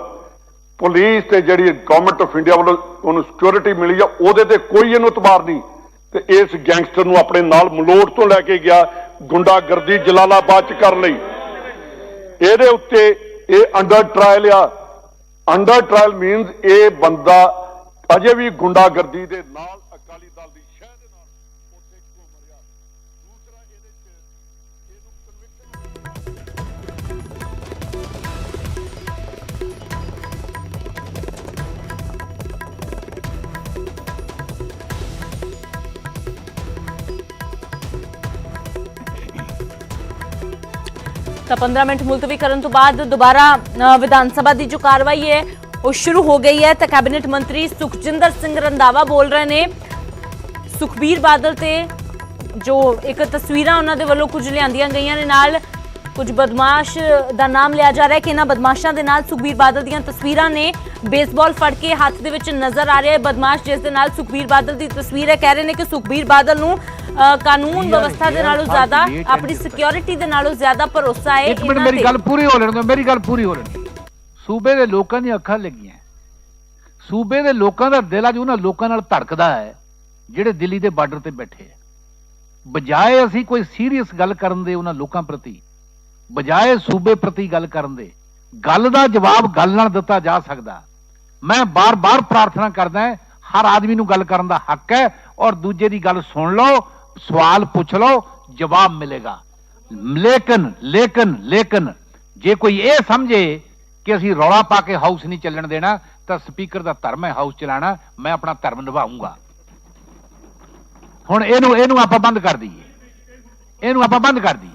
ਪੁਲਿਸ ਤੇ ਜਿਹੜੀ ਗਵਰਨਮੈਂਟ ਆਫ ਇੰਡੀਆ ਵੱਲੋਂ ਉਹਨੂੰ ਸਿਕਿਉਰਿਟੀ ਮਿਲੀ ਆ, ਉਹਦੇ ਤੇ ਕੋਈ ਇਹਨੂੰ ਇਤਬਾਰ ਨਹੀਂ ਤੇ ਇਸ ਗੈਂਗਸਟਰ ਨੂੰ ਆਪਣੇ ਨਾਲ ਮਲੋਟ ਤੋਂ ਲੈ ਕੇ ਗਿਆ ਗੁੰਡਾਗਰਦੀ ਜਲਾਲਾਬਾਦ ਚ ਕਰਨ ਲਈ। ਇਹਦੇ ਉੱਤੇ ਇਹ ਅੰਡਰ ਟ੍ਰਾਇਲ ਆ। ਅੰਡਰ ਟ੍ਰਾਇਲ ਮੀਨਸ ਇਹ ਬੰਦਾ ਅਜੇ ਵੀ ਗੁੰਡਾਗਰਦੀ ਦੇ ਨਾਲ ਅਕਾਲੀ ਦਲ ਦੀ ਸ਼ਹਿ ਦੇ ਨਾਲ ਉੱਥੇ ਘੁੰਮ ਰਿਹਾ। ਦੂਸਰਾ ਇਹਦੇ ਚ ਤਾਂ 15 ਮਿੰਟ ਮੁਲਤਵੀ ਕਰਨ ਤੋਂ ਬਾਅਦ ਦੁਬਾਰਾ ਵਿਧਾਨ ਸਭਾ ਦੀ ਜੋ ਕਾਰਵਾਈ ਹੈ ਉਹ ਸ਼ੁਰੂ ਹੋ ਗਈ ਹੈ। ਤਾਂ ਕੈਬਨਿਟ ਮੰਤਰੀ ਸੁਖਜਿੰਦਰ ਸਿੰਘ ਰੰਧਾਵਾ ਬੋਲ ਰਹੇ ਨੇ। ਸੁਖਬੀਰ ਬਾਦਲ ਤੇ ਜੋ ਇੱਕ ਤਸਵੀਰਾਂ ਉਹਨਾਂ ਦੇ ਵੱਲੋਂ ਕੁਝ ਲਿਆਂਦੀਆਂ ਗਈਆਂ ਨੇ, ਨਾਲ ਕੁਝ ਬਦਮਾਸ਼ ਦਾ ਨਾਮ ਲਿਆ ਜਾ ਰਿਹਾ ਹੈ ਕਿ ਇਹਨਾਂ ਬਦਮਾਸ਼ਾਂ ਦੇ ਨਾਲ ਸੁਖਬੀਰ ਬਾਦਲ ਦੀਆਂ ਤਸਵੀਰਾਂ ਨੇ। ਬੇਸਬਾਲ ਫੜ ਕੇ ਹੱਥ ਦੇ ਵਿੱਚ ਨਜ਼ਰ ਆ ਰਿਹਾ ਹੈ ਬਦਮਾਸ਼, ਜਿਸ ਦੇ ਨਾਲ ਸੁਖਬੀਰ ਬਾਦਲ ਦੀ ਤਸਵੀਰ ਹੈ। ਕਹਿ ਰਹੇ ਨੇ ਕਿ ਸੁਖਬੀਰ ਬਾਦਲ ਨੂੰ ਕਾਨੂੰਨ ਵਿਵਸਥਾ ਦੇ ਨਾਲੋਂ ਜ਼ਿਆਦਾ ਆਪਣੀ ਸਿਕਿਉਰਿਟੀ ਦੇ ਨਾਲੋਂ ਜ਼ਿਆਦਾ ਭਰੋਸਾ ਹੈ। ਇੱਕ ਮਿੰਟ ਮੇਰੀ ਗੱਲ ਪੂਰੀ ਹੋ ਲੈਣ ਦਿਓ, ਮੇਰੀ ਗੱਲ ਪੂਰੀ ਹੋ ਲੈਣ। ਸੂਬੇ ਦੇ ਲੋਕਾਂ ਦੀਆਂ ਅੱਖਾਂ ਲੱਗੀਆਂ, ਸੂਬੇ ਦੇ ਲੋਕਾਂ ਦਾ ਦਿਲ ਅੱਜ ਉਹਨਾਂ ਲੋਕਾਂ ਨਾਲ ਧੜਕਦਾ ਹੈ ਜਿਹੜੇ ਦਿੱਲੀ ਦੇ ਬਾਰਡਰ ਤੇ ਬੈਠੇ ਆ। ਬਜਾਏ ਅਸੀਂ ਕੋਈ ਸੀਰੀਅਸ ਗੱਲ ਕਰਨ ਦੇ ਉਹਨਾਂ ਲੋਕਾਂ ਪ੍ਰਤੀ, ਬਜਾਏ ਸੂਬੇ ਪ੍ਰਤੀ ਗੱਲ ਕਰਨ ਦੇ, ਗੱਲ ਦਾ ਜਵਾਬ ਗੱਲ ਨਾਲ ਦਿੱਤਾ ਜਾ ਸਕਦਾ। ਮੈਂ ਬਾਰ-ਬਾਰ ਪ੍ਰਾਰਥਨਾ ਕਰਦਾ ਹਾਂ, ਹਰ ਆਦਮੀ ਨੂੰ ਗੱਲ ਕਰਨ ਦਾ ਹੱਕ ਹੈ ਔਰ ਦੂਜੇ ਦੀ ਗੱਲ ਸੁਣ ਲਓ, ਸਵਾਲ ਪੁੱਛ ਲਓ, ਜਵਾਬ ਮਿਲੇਗਾ। ਲੇਕਿਨ ਜੇ ਕੋਈ ਇਹ ਸਮਝੇ ਕਿ ਅਸੀਂ ਰੌਲਾ ਪਾ ਕੇ ਹਾਊਸ ਨਹੀਂ ਚੱਲਣ ਦੇਣਾ ਤਾਂ ਸਪੀਕਰ ਦਾ ਧਰਮ ਹੈ ਹਾਊਸ ਚਲਾਣਾ, ਮੈਂ ਆਪਣਾ ਧਰਮ ਨਿਭਾਊਂਗਾ। ਹੁਣ ਇਹਨੂੰ ਆਪਾਂ ਬੰਦ ਕਰ ਦਈਏ, ਇਹਨੂੰ ਆਪਾਂ ਬੰਦ ਕਰ ਦਈਏ।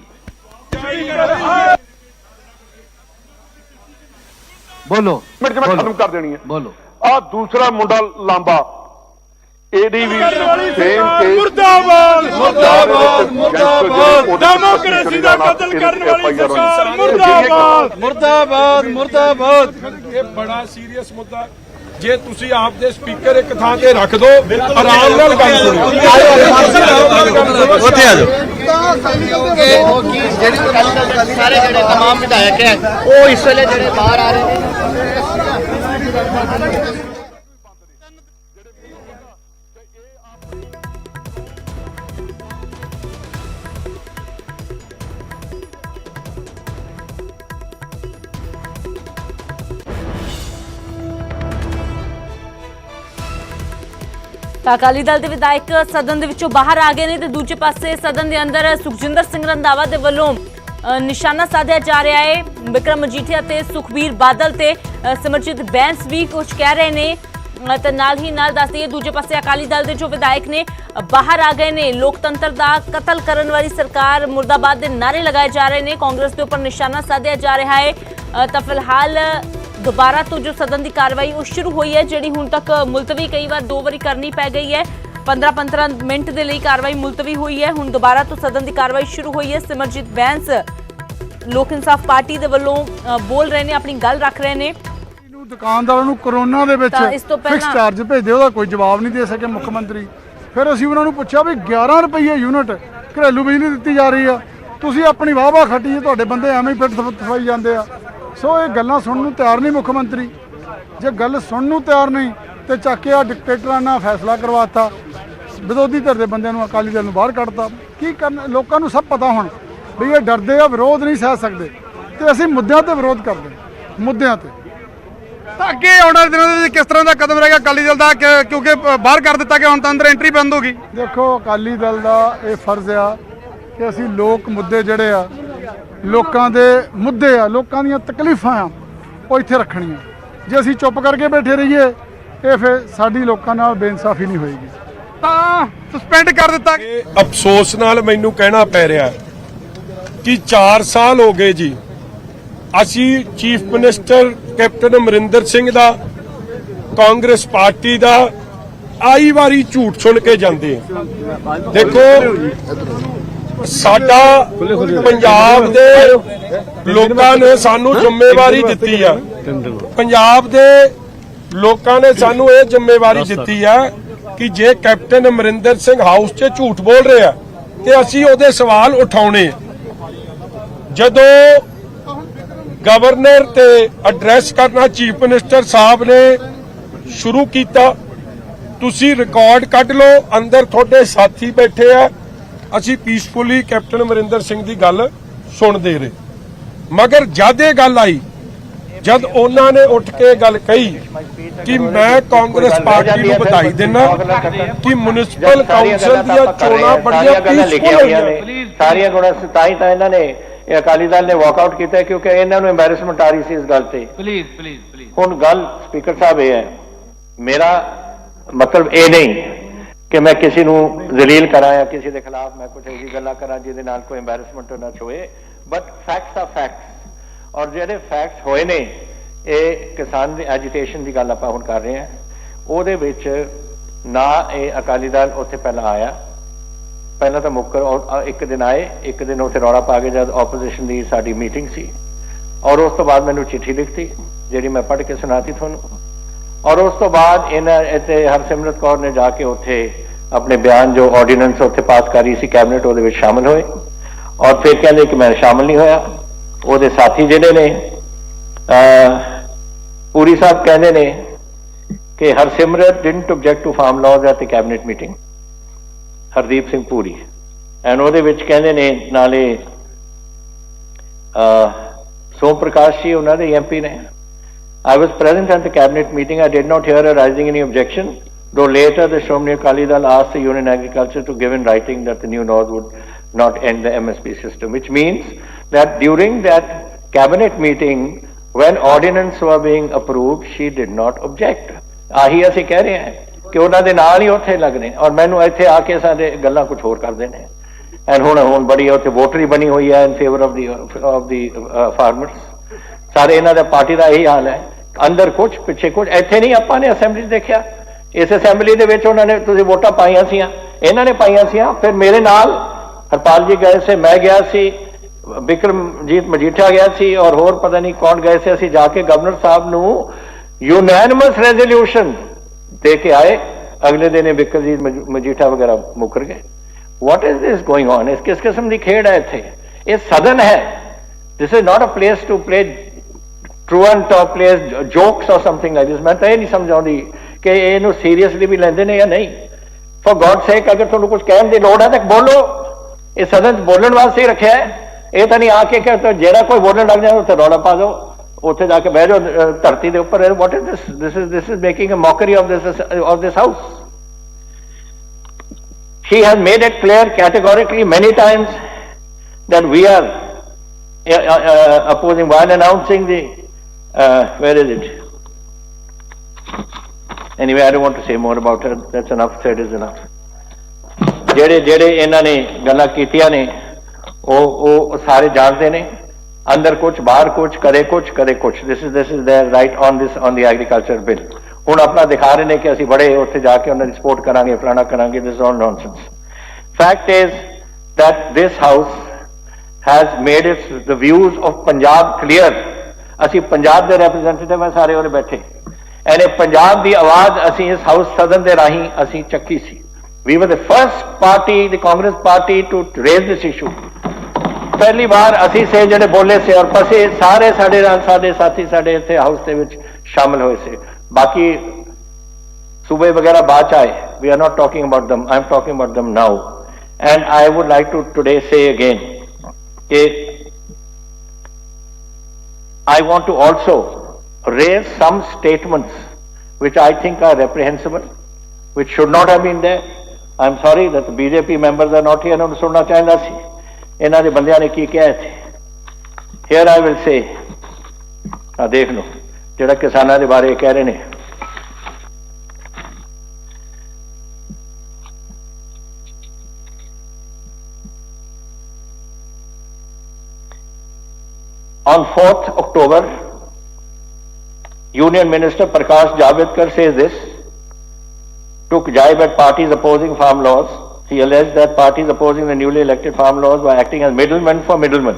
ਬੋਲੋ ਮਿੰਟ ਚ ਮੈਂ ਖਤਮ ਕਰ ਦੇਣੀ ਹੈ। ਬੋਲੋ। ਆ ਦੂਸਰਾ ਮੁੰਡਾ ਲਾਂਬਾ, ਇਹਦੀ ਵੀ ਮੁਰਦਾਬਾਦ ਮੁਰਦਾਬਾਦ ਮੁਰਦਾਬਾਦ ਡੈਮੋਕ੍ਰੇਸੀ ਦਾ ਕਤਲ ਕਰਨ ਵਾਲੀ ਸਰਕਾਰ ਮੁਰਦਾਬਾਦ ਮੁਰਦਾਬਾਦ ਮੁਰਦਾਬਾਦ। ਇਹ ਬੜਾ ਸੀਰੀਅਸ ਮੁੱਦਾ। ਜੇ ਤੁਸੀਂ ਆਪ ਦੇ ਸਪੀਕਰ ਇੱਕ ਥਾਂ ਤੇ ਰੱਖ ਦੋ, ਆਰਾਮ ਨਾਲ ਗੱਲ ਸੁਣੋ। ਉੱਥੇ ਆ ਜਾਓ। ਸਾਰੇ ਜਿਹੜੇ तमाम ਵਿਧਾਇਕ ਹੈ ਉਹ ਇਸ ਵੇਲੇ ਜਿਹੜੇ ਬਾਹਰ ਆ ਰਹੇ ਨੇ। ਤਾਂ ਅਕਾਲੀ ਦਲ ਦੇ ਵਿਧਾਇਕ ਸਦਨ ਦੇ ਵਿੱਚੋਂ ਬਾਹਰ ਆ ਗਏ ਨੇ ਤੇ ਦੂਜੇ ਪਾਸੇ ਸਦਨ ਦੇ ਅੰਦਰ ਸੁਖਜਿੰਦਰ ਸਿੰਘ ਰੰਧਾਵਾ ਦੇ ਵੱਲੋਂ ਨਿਸ਼ਾਨਾ ਸਾਧਿਆ ਜਾ ਰਿਹਾ ਹੈ। ਵਿਕਰਮ ਮਜੀਠੀਆ ਤੇ ਸੁਖਬੀਰ ਬਾਦਲ ਤੇ ਸਿਮਰਜੀਤ ਬੈਂਸ ਵੀ ਕੁਝ ਕਹਿ ਰਹੇ ਨੇ। ਤੇ ਨਾਲ ਹੀ ਨਾਲ ਦੱਸ ਦਈਏ ਦੂਜੇ ਪਾਸੇ ਅਕਾਲੀ ਦਲ ਦੇ ਜੋ ਵਿਧਾਇਕ ਨੇ ਬਾਹਰ ਆ ਗਏ ਨੇ। ਲੋਕਤੰਤਰ ਦਾ ਕਤਲ ਕਰਨ ਵਾਲੀ ਸਰਕਾਰ ਮੁਰਦਾਬਾਦ ਦੇ ਨਾਰੇ ਲਗਾਏ ਜਾ ਰਹੇ ਨੇ, ਕਾਂਗਰਸ ਦੇ ਉੱਪਰ ਨਿਸ਼ਾਨਾ ਸਾਧਿਆ ਜਾ ਰਿਹਾ ਹੈ। ਤਾਂ ਫਿਲਹਾਲ ਦੁਬਾਰਾ ਤੋਂ ਜੋ ਸਦਨ ਦੀ ਕਾਰਵਾਈ ਉਹ ਸ਼ੁਰੂ ਹੋਈ ਹੈ, ਜਿਹੜੀ ਹੁਣ ਤੱਕ ਮੁਲਤਵੀ ਕਈ ਵਾਰ 2 ਵਾਰੀ ਕਰਨੀ ਪੈ ਗਈ ਹੈ। 15-15 ਮਿੰਟ ਦੇ ਲਈ ਕਾਰਵਾਈ ਮੁਲਤਵੀ ਹੋਈ ਹੈ, ਹੁਣ ਦੁਬਾਰਾ ਤੋਂ ਸਦਨ ਦੀ ਕਾਰਵਾਈ ਸ਼ੁਰੂ ਹੋਈ ਹੈ। ਸਿਮਰਜੀਤ ਬੈਂਸ ਲੋਕ ਇਨਸਾਫ ਪਾਰਟੀ ਦੇ ਵੱਲੋਂ ਬੋਲ ਰਹੇ ਨੇ, ਆਪਣੀ ਗੱਲ ਰੱਖ ਰਹੇ ਨੇ। ਦੁਕਾਨਦਾਰਾਂ ਨੂੰ ਕਰੋਨਾ ਦੇ ਵਿੱਚ ਤਾਂ ਇਸ ਤੋਂ ਪਹਿਲਾਂ- ਫਿਕਸ ਚਾਰਜ ਭੇਜਦੇ, ਉਹਦਾ ਕੋਈ ਜਵਾਬ ਨਹੀਂ ਦੇ ਸਕੇ ਮੁੱਖ ਮੰਤਰੀ। ਫਿਰ ਅਸੀਂ ਉਹਨਾਂ ਨੂੰ ਪੁੱਛਿਆ ਵੀ 11 ਰੁਪਏ ਯੂਨਿਟ ਘਰੇਲੂ ਬਿਜਲੀ ਦਿੱਤੀ ਜਾ ਰਹੀ ਆ, ਤੁਸੀਂ ਆਪਣੀ ਵਾਹ ਖੱਟੀ ਹੈ, ਤੁਹਾਡੇ ਬੰਦੇ ਐਵੇਂ ਹੀ ਫਿੱਟ ਫਸਾਈ ਜਾਂਦੇ ਆ। ਸੋ ਇਹ ਗੱਲਾਂ ਸੁਣਨ ਨੂੰ ਤਿਆਰ ਨਹੀਂ ਮੁੱਖ ਮੰਤਰੀ। ਜੇ ਗੱਲ ਸੁਣਨ ਨੂੰ ਤਿਆਰ ਨਹੀਂ ਤੇ ਚੱਕ ਕੇ ਆ ਡਿਕਟੇਟਰਾਂ ਫੈਸਲਾ ਕਰਵਾਤਾ, ਵਿਰੋਧੀ ਧਿਰ ਦੇ ਬੰਦਿਆਂ ਨੂੰ ਅਕਾਲੀ ਦਲ ਨੂੰ ਬਾਹਰ ਕੱਢਤਾ। ਕੀ ਕਰਨ? ਲੋਕਾਂ ਨੂੰ ਸਭ ਪਤਾ ਹੁਣ ਵੀ ਇਹ ਡਰਦੇ ਆ, ਵਿਰੋਧ ਨਹੀਂ ਸਹਿ ਸਕਦੇ, ਤੇ ਅਸੀਂ ਮੁੱਦਿਆਂ ਤੇ ਵਿਰੋਧ ਕਰਦੇ ਹਾਂ, ਮੁੱਦਿਆਂ ਤੇ। ਤਾਂ ਅੱਗੇ ਆਉਣ ਵਾਲੇ ਦਿਨਾਂ ਦੇ ਵਿੱਚ ਕਿਸ ਤਰ੍ਹਾਂ ਦਾ ਕਦਮ ਰਹੇਗਾ ਅਕਾਲੀ ਦਲ ਦਾ, ਕਿਉਂਕਿ ਬਾਹਰ ਕਰ ਦਿੱਤਾ ਗਿਆ, ਹੁਣ ਤਾਂ ਅੰਦਰ ਐਂਟਰੀ ਬੰਦ ਹੋ ਗਈ। ਦੇਖੋ, ਅਕਾਲੀ ਦਲ ਦਾ ਇਹ ਫਰਜ਼ ਆ ਕਿ ਅਸੀਂ ਲੋਕ ਮੁੱਦੇ ਜਿਹੜੇ ਆ, ਲੋਕਾਂ ਦੇ ਮੁੱਦੇ ਆ, ਲੋਕਾਂ ਦੀਆਂ ਤਕਲੀਫਾਂ ਆ, ਉਹ ਇੱਥੇ ਰੱਖਣੀਆਂ। ਜੇ ਅਸੀਂ ਚੁੱਪ ਕਰਕੇ ਬੈਠੇ ਰਹੀਏ, ਇਹ ਫਿਰ ਸਾਡੀ ਲੋਕਾਂ ਨਾਲ ਬੇਇਨਸਾਫੀ ਨਹੀਂ ਹੋਏਗੀ। ਤਾਂ ਸਸਪੈਂਡ ਕਰ ਦਿੱਤਾ। ਇਹ ਅਫਸੋਸ ਨਾਲ ਮੈਨੂੰ ਕਹਿਣਾ ਪੈ ਰਿਹਾ ਕਿ 4 ਸਾਲ ਹੋ ਗਏ ਜੀ, ਅਸੀਂ chief minister captain Amarinder Singh ਦਾ, ਕਾਂਗਰਸ ਪਾਰਟੀ ਦਾ ਆਈ ਵਾਰੀ ਝੂਠ ਸੁਣ ਕੇ ਜਾਂਦੇ ਹਾਂ। ਦੇਖੋ, ਸਾਡਾ ਪੰਜਾਬ ਦੇ ਲੋਕਾਂ ਨੇ ਸਾਨੂੰ ਜ਼ਿੰਮੇਵਾਰੀ ਦਿੱਤੀ ਆ, ਪੰਜਾਬ ਦੇ ਲੋਕਾਂ ਨੇ ਸਾਨੂੰ ਇਹ ਜ਼ਿੰਮੇਵਾਰੀ ਦਿੱਤੀ ਆ ਕਿ ਜੇ ਕੈਪਟਨ ਅਮਰਿੰਦਰ ਸਿੰਘ ਹਾਊਸ 'ਚ ਝੂਠ ਬੋਲ ਰਿਹਾ ਤੇ ਅਸੀਂ ਉਹਦੇ ਸਵਾਲ ਉਠਾਉਣੇ। ਜਦੋਂ ਗਵਰਨਰ ਤੇ ਐਡਰੈਸ ਕਰਨਾ ਚੀਫ ਮਿਨਿਸਟਰ ਸਾਹਿਬ ਨੇ ਸ਼ੁਰੂ ਕੀਤਾ, ਤੁਸੀਂ ਰਿਕਾਰਡ ਕੱਢ ਲਓ, ਅੰਦਰ ਤੁਹਾਡੇ ਸਾਥੀ ਬੈਠੇ ਆ, ਅਸੀਂ ਪੀਸਫੁਲੀ ਕੈਪਟਨ ਅਮਰਿੰਦਰ ਸਿੰਘ ਦੀ ਗੱਲ ਸੁਣਦੇ ਰਹੇ। ਮਗਰ ਜਦ ਇਹ ਗੱਲ ਆਈ, ਜਦ ਉਹਨਾਂ ਨੇ ਉੱਠ ਕੇ ਗੱਲ ਕਹੀ ਕਿ ਮੈਂ ਕਾਂਗਰਸ ਪਾਰਟੀ ਨੂੰ ਵਧਾਈ ਦਿੰਦਾ ਕਿ ਮਿਊਨਿਸਪਲ ਕਾਉਂਸਲ ਦੀਆਂ ਚੋਣਾਂ ਬੜੀਆਂ ਪੀਸਫੁਲ ਹੋਈਆਂ, ਸਾਰੀਆਂ ਗੁਣਾ ਤਾਂ ਇਹਨਾਂ ਨੇ ਇਹ ਅਕਾਲੀ ਦਲ ਨੇ ਵਾਕਆਊਟ ਕੀਤਾ ਕਿਉਂਕਿ ਇਹਨਾਂ ਨੂੰ ਐਮਬੈਰਸਮੈਂਟ ਆ ਰਹੀ ਸੀ ਇਸ ਗੱਲ ਤੇ। ਪਲੀਜ਼ ਹੁਣ ਗੱਲ ਸਪੀਕਰ ਸਾਹਿਬ ਇਹ ਹੈ, ਮੇਰਾ ਮਤਲਬ ਇਹ ਨਹੀਂ ਕਿ ਮੈਂ ਕਿਸੇ ਨੂੰ ਜ਼ਲੀਲ ਕਰਾਂ ਜਾਂ ਕਿਸੇ ਦੇ ਖਿਲਾਫ ਮੈਂ ਕੁਝ ਐਸੀ ਗੱਲਾਂ ਕਰਾਂ ਜਿਹਦੇ ਨਾਲ ਕੋਈ ਐਮਬੈਰਸਮੈਂਟ ਨਾ ਹੋਏ, ਬਟ ਫੈਕਟਸ ਆ ਫੈਕਟਸ। ਔਰ ਜਿਹੜੇ ਫੈਕਟਸ ਹੋਏ ਨੇ, ਇਹ ਕਿਸਾਨ ਦੀ ਐਜੀਟੇਸ਼ਨ ਦੀ ਗੱਲ ਆਪਾਂ ਹੁਣ ਕਰ ਰਹੇ ਹਾਂ, ਉਹਦੇ ਵਿੱਚ ਨਾ ਇਹ ਅਕਾਲੀ ਦਲ ਉੱਥੇ ਪਹਿਲਾਂ ਆਇਆ, ਪਹਿਲਾਂ ਤਾਂ ਮੁੱਕਰ ਇੱਕ ਦਿਨ ਆਏ, ਇੱਕ ਦਿਨ ਉੱਥੇ ਰੌਲਾ ਪਾ ਕੇ ਜਦ ਆਪੋਜੀਸ਼ਨ ਦੀ ਸਾਡੀ ਮੀਟਿੰਗ ਸੀ, ਔਰ ਉਸ ਤੋਂ ਬਾਅਦ ਮੈਨੂੰ ਚਿੱਠੀ ਲਿਖਤੀ ਜਿਹੜੀ ਮੈਂ ਪੜ੍ਹ ਕੇ ਸੁਣਾਤੀ ਤੁਹਾਨੂੰ, ਔਰ ਉਸ ਤੋਂ ਬਾਅਦ ਇਹਨਾਂ ਇੱਥੇ ਹਰਸਿਮਰਤ ਕੌਰ ਨੇ ਜਾ ਕੇ ਉੱਥੇ ਆਪਣੇ ਬਿਆਨ ਜੋ ਆਰਡੀਨੈਂਸ ਉੱਥੇ ਪਾਸ ਕਰੀ ਸੀ ਕੈਬਨਿਟ, ਉਹਦੇ ਵਿੱਚ ਸ਼ਾਮਲ ਹੋਏ, ਔਰ ਫਿਰ ਕਹਿੰਦੇ ਕਿ ਮੈਂ ਸ਼ਾਮਲ ਨਹੀਂ ਹੋਇਆ। ਉਹਦੇ ਸਾਥੀ ਜਿਹੜੇ ਨੇ ਪੂਰੀ ਸਾਹਿਬ ਕਹਿੰਦੇ ਨੇ ਕਿ Harsimrat didn't object to farm laws at the cabinet meeting, Hardeep Singh Puri, and ਉਹਦੇ ਵਿੱਚ ਕਹਿੰਦੇ ਨੇ ਨਾਲੇ ਸੋਮ ਪ੍ਰਕਾਸ਼ ਜੀ ਉਹਨਾਂ ਦੇ ਐਮਪੀ ਨੇ, I was present at the cabinet meeting. I did not hear a raising any objection, though later the Shromani Akali Dal asked the Union Agriculture to give in writing that the new laws would not end the MSP system, which means that during that cabinet meeting, when ordinance were being approved, she did not object. ਆਹੀ ਅਸੀਂ ਕਹਿ ਰਹੇ ਹਾਂ ਕਿ ਉਹਨਾਂ ਦੇ ਨਾਲ ਹੀ ਉੱਥੇ ਲੱਗਣੇ, ਔਰ ਮੈਨੂੰ ਇੱਥੇ ਆ ਕੇ ਸਾਡੇ ਗੱਲਾਂ ਕੁਝ ਹੋਰ ਕਰਦੇ ਨੇ। ਐਂਡ ਹੁਣ ਬੜੀ ਉੱਥੇ ਵੋਟਰੀ ਬਣੀ ਹੋਈ ਹੈ ਇਨ ਫੇਵਰ ਆਫ ਦੀ ਫਾਰਮਰਸ। ਸਾਰੇ ਇਹਨਾਂ ਦਾ ਪਾਰਟੀ ਦਾ ਇਹੀ ਹਾਲ ਹੈ, ਅੰਦਰ ਕੁਝ ਪਿੱਛੇ ਕੁਝ। ਇੱਥੇ ਨਹੀਂ, ਆਪਾਂ ਨੇ ਅਸੈਂਬਲੀ ਦੇਖਿਆ, ਇਸ ਅਸੈਂਬਲੀ ਦੇ ਵਿੱਚ ਉਹਨਾਂ ਨੇ ਤੁਸੀਂ ਵੋਟਾਂ ਪਾਈਆਂ ਸੀਆਂ, ਇਹਨਾਂ ਨੇ ਪਾਈਆਂ ਸੀਆਂ, ਫਿਰ ਮੇਰੇ ਨਾਲ ਹਰਪਾਲ ਜੀ ਗਏ ਸੀ, ਮੈਂ ਗਿਆ ਸੀ, ਬਿਕਰਮਜੀਤ ਮਜੀਠਾ ਗਿਆ ਸੀ, ਔਰ ਹੋਰ ਪਤਾ ਨਹੀਂ ਕੌਣ ਗਏ ਸੀ। ਅਸੀਂ ਜਾ ਕੇ ਗਵਰਨਰ ਸਾਹਿਬ ਨੂੰ ਯੂਨੈਨਿਮਸ ਰੈਜ਼ੋਲੂਸ਼ਨ ਦੇ ਕੇ ਆਏ, ਅਗਲੇ ਦਿਨ ਬਿਕਰਮਜੀਤ ਮਜੀਠਾ ਵਗੈਰਾ ਮੁੱਕਰ ਗਏ। What is this going on? ਇਸ ਕਿਸ ਕਿਸਮ ਦੀ ਖੇਡ ਹੈ ਇੱਥੇ? ਇਹ ਸਦਨ ਹੈ, this is not a place to play truant or plays jokes or something like this। मैं तो ये नहीं समझाऊंगी कि ਇਹਨੂੰ ਸੀਰੀਅਸਲੀ ਵੀ ਲੈਂਦੇ ਨੇ ਜਾਂ ਨਹੀਂ। ਫॉर गॉड सेक अगर ਤੁਹਾਨੂੰ ਕੁਝ ਕਹਿਣ ਦੀ ਲੋੜ ਹੈ ਤਾਂ ਬੋਲੋ, ਇਹ ਸਦਨ ਬੋਲਣ ਵਾਸਤੇ ਹੀ ਰੱਖਿਆ ਹੈ। ਇਹ ਤਾਂ ਨਹੀਂ ਆ ਕੇ ਕਿ ਜਿਹੜਾ ਕੋਈ ਬੋਲਣ ਲੱਗ ਜਾਏ ਉੱਥੇ ਰੌਲਾ ਪਾ ਦਿਓ, ਉੱਥੇ ਜਾ ਕੇ ਬਹਿ ਜਾਓ ਧਰਤੀ ਦੇ ਉੱਪਰ। What is this is making a mockery of this house। She has made it clear categorically many times that we are opposing, while announcing the where is it? Anyway, I don't want to say more about it. That's enough said is enough. ਜਿਹੜੇ ਇਹਨਾਂ ਨੇ ਗੱਲਾਂ ਕੀਤੀਆਂ ਨੇ ਉਹ ਸਾਰੇ ਜਾਣਦੇ ਨੇ, ਅੰਦਰ ਕੁਝ ਬਾਹਰ ਕੁਝ, ਕਦੇ ਕੁਝ। this is their right on the agriculture bill. ਹੁਣ ਆਪਣਾ ਦਿਖਾ ਰਹੇ ਨੇ ਕਿ ਅਸੀਂ ਬੜੇ ਉੱਥੇ ਜਾ ਕੇ ਉਹਨਾਂ ਦੀ ਸਪੋਰਟ ਕਰਾਂਗੇ, ਫਲਾਣਾ ਕਰਾਂਗੇ। this is all nonsense. Fact is that this house has made the views of Punjab clear. ਅਸੀਂ ਪੰਜਾਬ ਦੇ ਰਿਪਰੈਜ਼ੈਂਟੇਟਿਵ ਆ ਸਾਰੇ ਉਰੇ ਬੈਠੇ, ਐਨੇ ਪੰਜਾਬ ਦੀ ਆਵਾਜ਼ ਅਸੀਂ ਇਸ ਹਾਊਸ ਸਦਨ ਦੇ ਰਾਹੀਂ ਅਸੀਂ ਚੱਕੀ ਸੀ। We were the first party, the Congress party, to raise this issue. ਪਹਿਲੀ ਵਾਰ ਅਸੀਂ ਸੇ ਜਿਹੜੇ ਬੋਲੇ ਸੇ ਔਰ ਪਸੇ ਸਾਰੇ ਸਾਡੇ ਨਾਲ ਸਾਡੇ ਸਾਥੀ ਸਾਡੇ ਇੱਥੇ ਹਾਊਸ ਦੇ ਵਿੱਚ ਸ਼ਾਮਿਲ ਹੋਏ ਸੇ। ਬਾਕੀ ਸੂਬੇ ਵਗੈਰਾ ਬਾਅਦ ਚ ਆਏ। We are not talking about them. I am talking about them now. And I would like to today say again that I want to also raise some statements which I think are reprehensible, which should not have been there. I am sorry that the BJP members are not here. ਉਹਨਾਂ ਨੂੰ ਸੁਣਨਾ ਚਾਹੀਦਾ ਸੀ ਇਹਨਾਂ ਦੇ ਬੰਦਿਆਂ ਨੇ ਕੀ ਕਿਹਾ ਇੱਥੇ। Here I will say, ਆ ਦੇਖ ਲਓ ਜਿਹੜਾ ਕਿਸਾਨਾਂ ਦੇ ਬਾਰੇ ਕਹਿ ਰਹੇ ਨੇ। On 4th October, Union Minister Prakash Javadekar says this, took jibe at parties opposing farm laws. He alleged that parties opposing the newly elected farm laws were acting as middlemen for middlemen.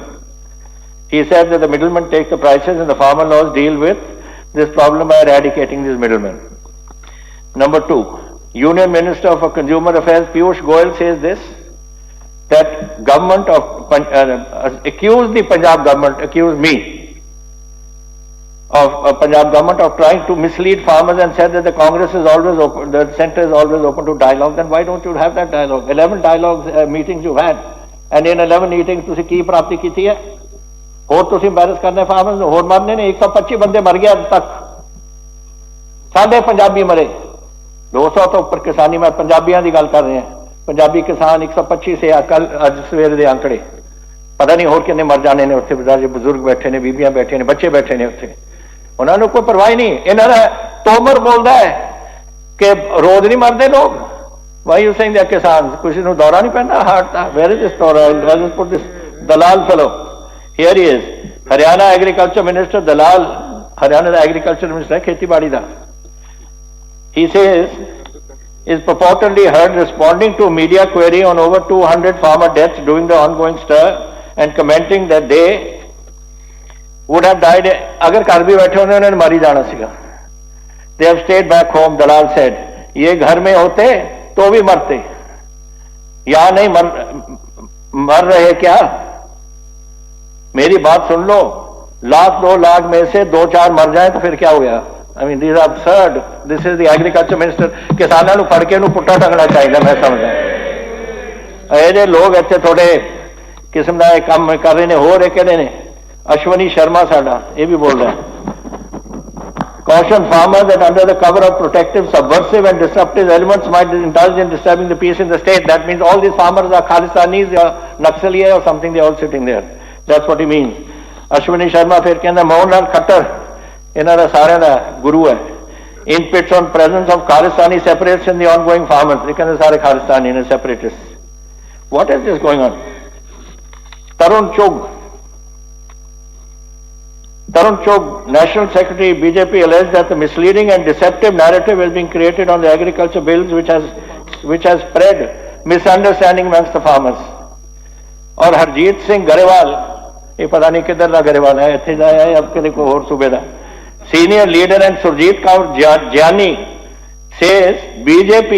He said that the middlemen take the prices and the farmer laws deal with this problem by eradicating these middlemen. Number 2, Union Minister for Consumer Affairs Piyush Goyal says this, that government of accused the Punjab government, accused me of Punjab government of trying to mislead farmers and said that the Congress is always open, the centre is always open to dialogue. Then why don't you have that dialogue? 11 dialogues meetings you've had, and in 11 meetings ਤੁਸੀਂ ਕੀ ਪ੍ਰਾਪਤੀ ਕੀਤੀ ਹੈ? ਹੋਰ ਤੁਸੀਂ embarrass ਕਰਨੇ farmers ਨੂੰ, ਹੋਰ ਮਰਨੇ ਨੇ। 125 ਬੰਦੇ ਮਰ ਗਏ ਅੱਜ ਤੱਕ, ਸਾਡੇ ਪੰਜਾਬੀ ਮਰੇ। 200 ਤੋਂ ਉੱਪਰ ਕਿਸਾਨੀ, ਮੈਂ ਪੰਜਾਬੀਆਂ ਦੀ ਗੱਲ ਕਰ ਰਿਹਾ। ਪੰਜਾਬੀ ਕਿਸਾਨ 125 ਸੇ ਅੱਜ ਸਵੇਰ ਦੇ ਅੰਕੜੇ, ਪਤਾ ਨਹੀਂ ਹੋਰ ਕਿੰਨੇ ਮਰ ਜਾਣੇ ਨੇ ਉੱਥੇ। ਬਜ਼ੁਰਗ ਬੈਠੇ ਨੇ, ਬੀਬੀਆਂ ਬੈਠੇ ਨੇ, ਬੱਚੇ ਬੈਠੇ ਨੇ ਉੱਥੇ, ਉਹਨਾਂ ਨੂੰ ਕੋਈ ਪਰਵਾਹ ਨਹੀਂ। ਇਹਨਾਂ ਦਾ ਤੋਮਰ ਬੋਲਦਾ ਹੈ ਕਿ ਰੋਜ਼ ਨਹੀਂ ਮਰਦੇ ਲੋਕ। ਵਾਈ ਯੂ ਸੇਇੰਗ that ਕਿਸਾਨ, ਕਿਸੇ ਨੂੰ ਦੌਰਾ ਨਹੀਂ ਪੈਂਦਾ heart the? Where is this ਦੌਰਾ? I'll just put this Dalal fellow. Here he is, Haryana Agriculture Minister Dalal, Haryana the Agriculture Minister ਹੈ, ਖੇਤੀਬਾੜੀ ਦਾ। He says, is purportedly heard responding to media query on over 200 farmer deaths during the ongoing stir and commenting that they would have died, agar ghar bhi baithe honne unhone mari jana siga. They have stayed back home, Dalal said. Ye ghar mein hote to bhi marte, yahan nahi mar rahe kya? मेरी बात सुन लो, 1,00,000 2 लाख में से 2-4 मर जाए तो फिर क्या हो गया? I mean, these are absurd. This is the agriculture minister. किसानों ਨੂੰ ਫੜ ਕੇ ਉਹਨੂੰ ਪੁੱਟਾ ਟੰਗਣਾ ਚਾਹੀਦਾ, ਮੈਂ ਸਮਝਦਾ। ਇਹ ਜੇ ਲੋਕ ਇੱਥੇ ਥੋੜੇ ਕਿਸਮ ਦਾ ਇਹ ਕੰਮ ਕਰ ਰਹੇ ਨੇ। ਹੋਰ ਇਹ ਕਹਿੰਦੇ ਨੇ, ਅਸ਼ਵਨੀ ਸ਼ਰਮਾ ਸਾਡਾ ਇਹ ਵੀ ਬੋਲਦਾ, caution farmers that under the cover of protective, subversive and disruptive elements might indulge in disturbing the peace in the state. That means all these farmers are Khalistanis or Naxali or something. They are all sitting there. That's what he means. Ashwini Sharma फिर कहना, मोहनलाल खट्टर इन्हां दा सारियां दा गुरु है। In pits on presence of Khalistani separatists in the ongoing farmers. ये कहने सारे Khalistani ने separatists. What is this going on? Tarun Chugh, National Secretary BJP, alleged that the misleading and deceptive narrative is being created on the agriculture bills, which has spread misunderstanding amongst the farmers. और हरजीत सिंह गरेवाल, ये पता नहीं किधर का गरेवाल है, इतने जाया है अब किसी को और सूबे का senior leader, and Surjit Kaur Gyani says BJP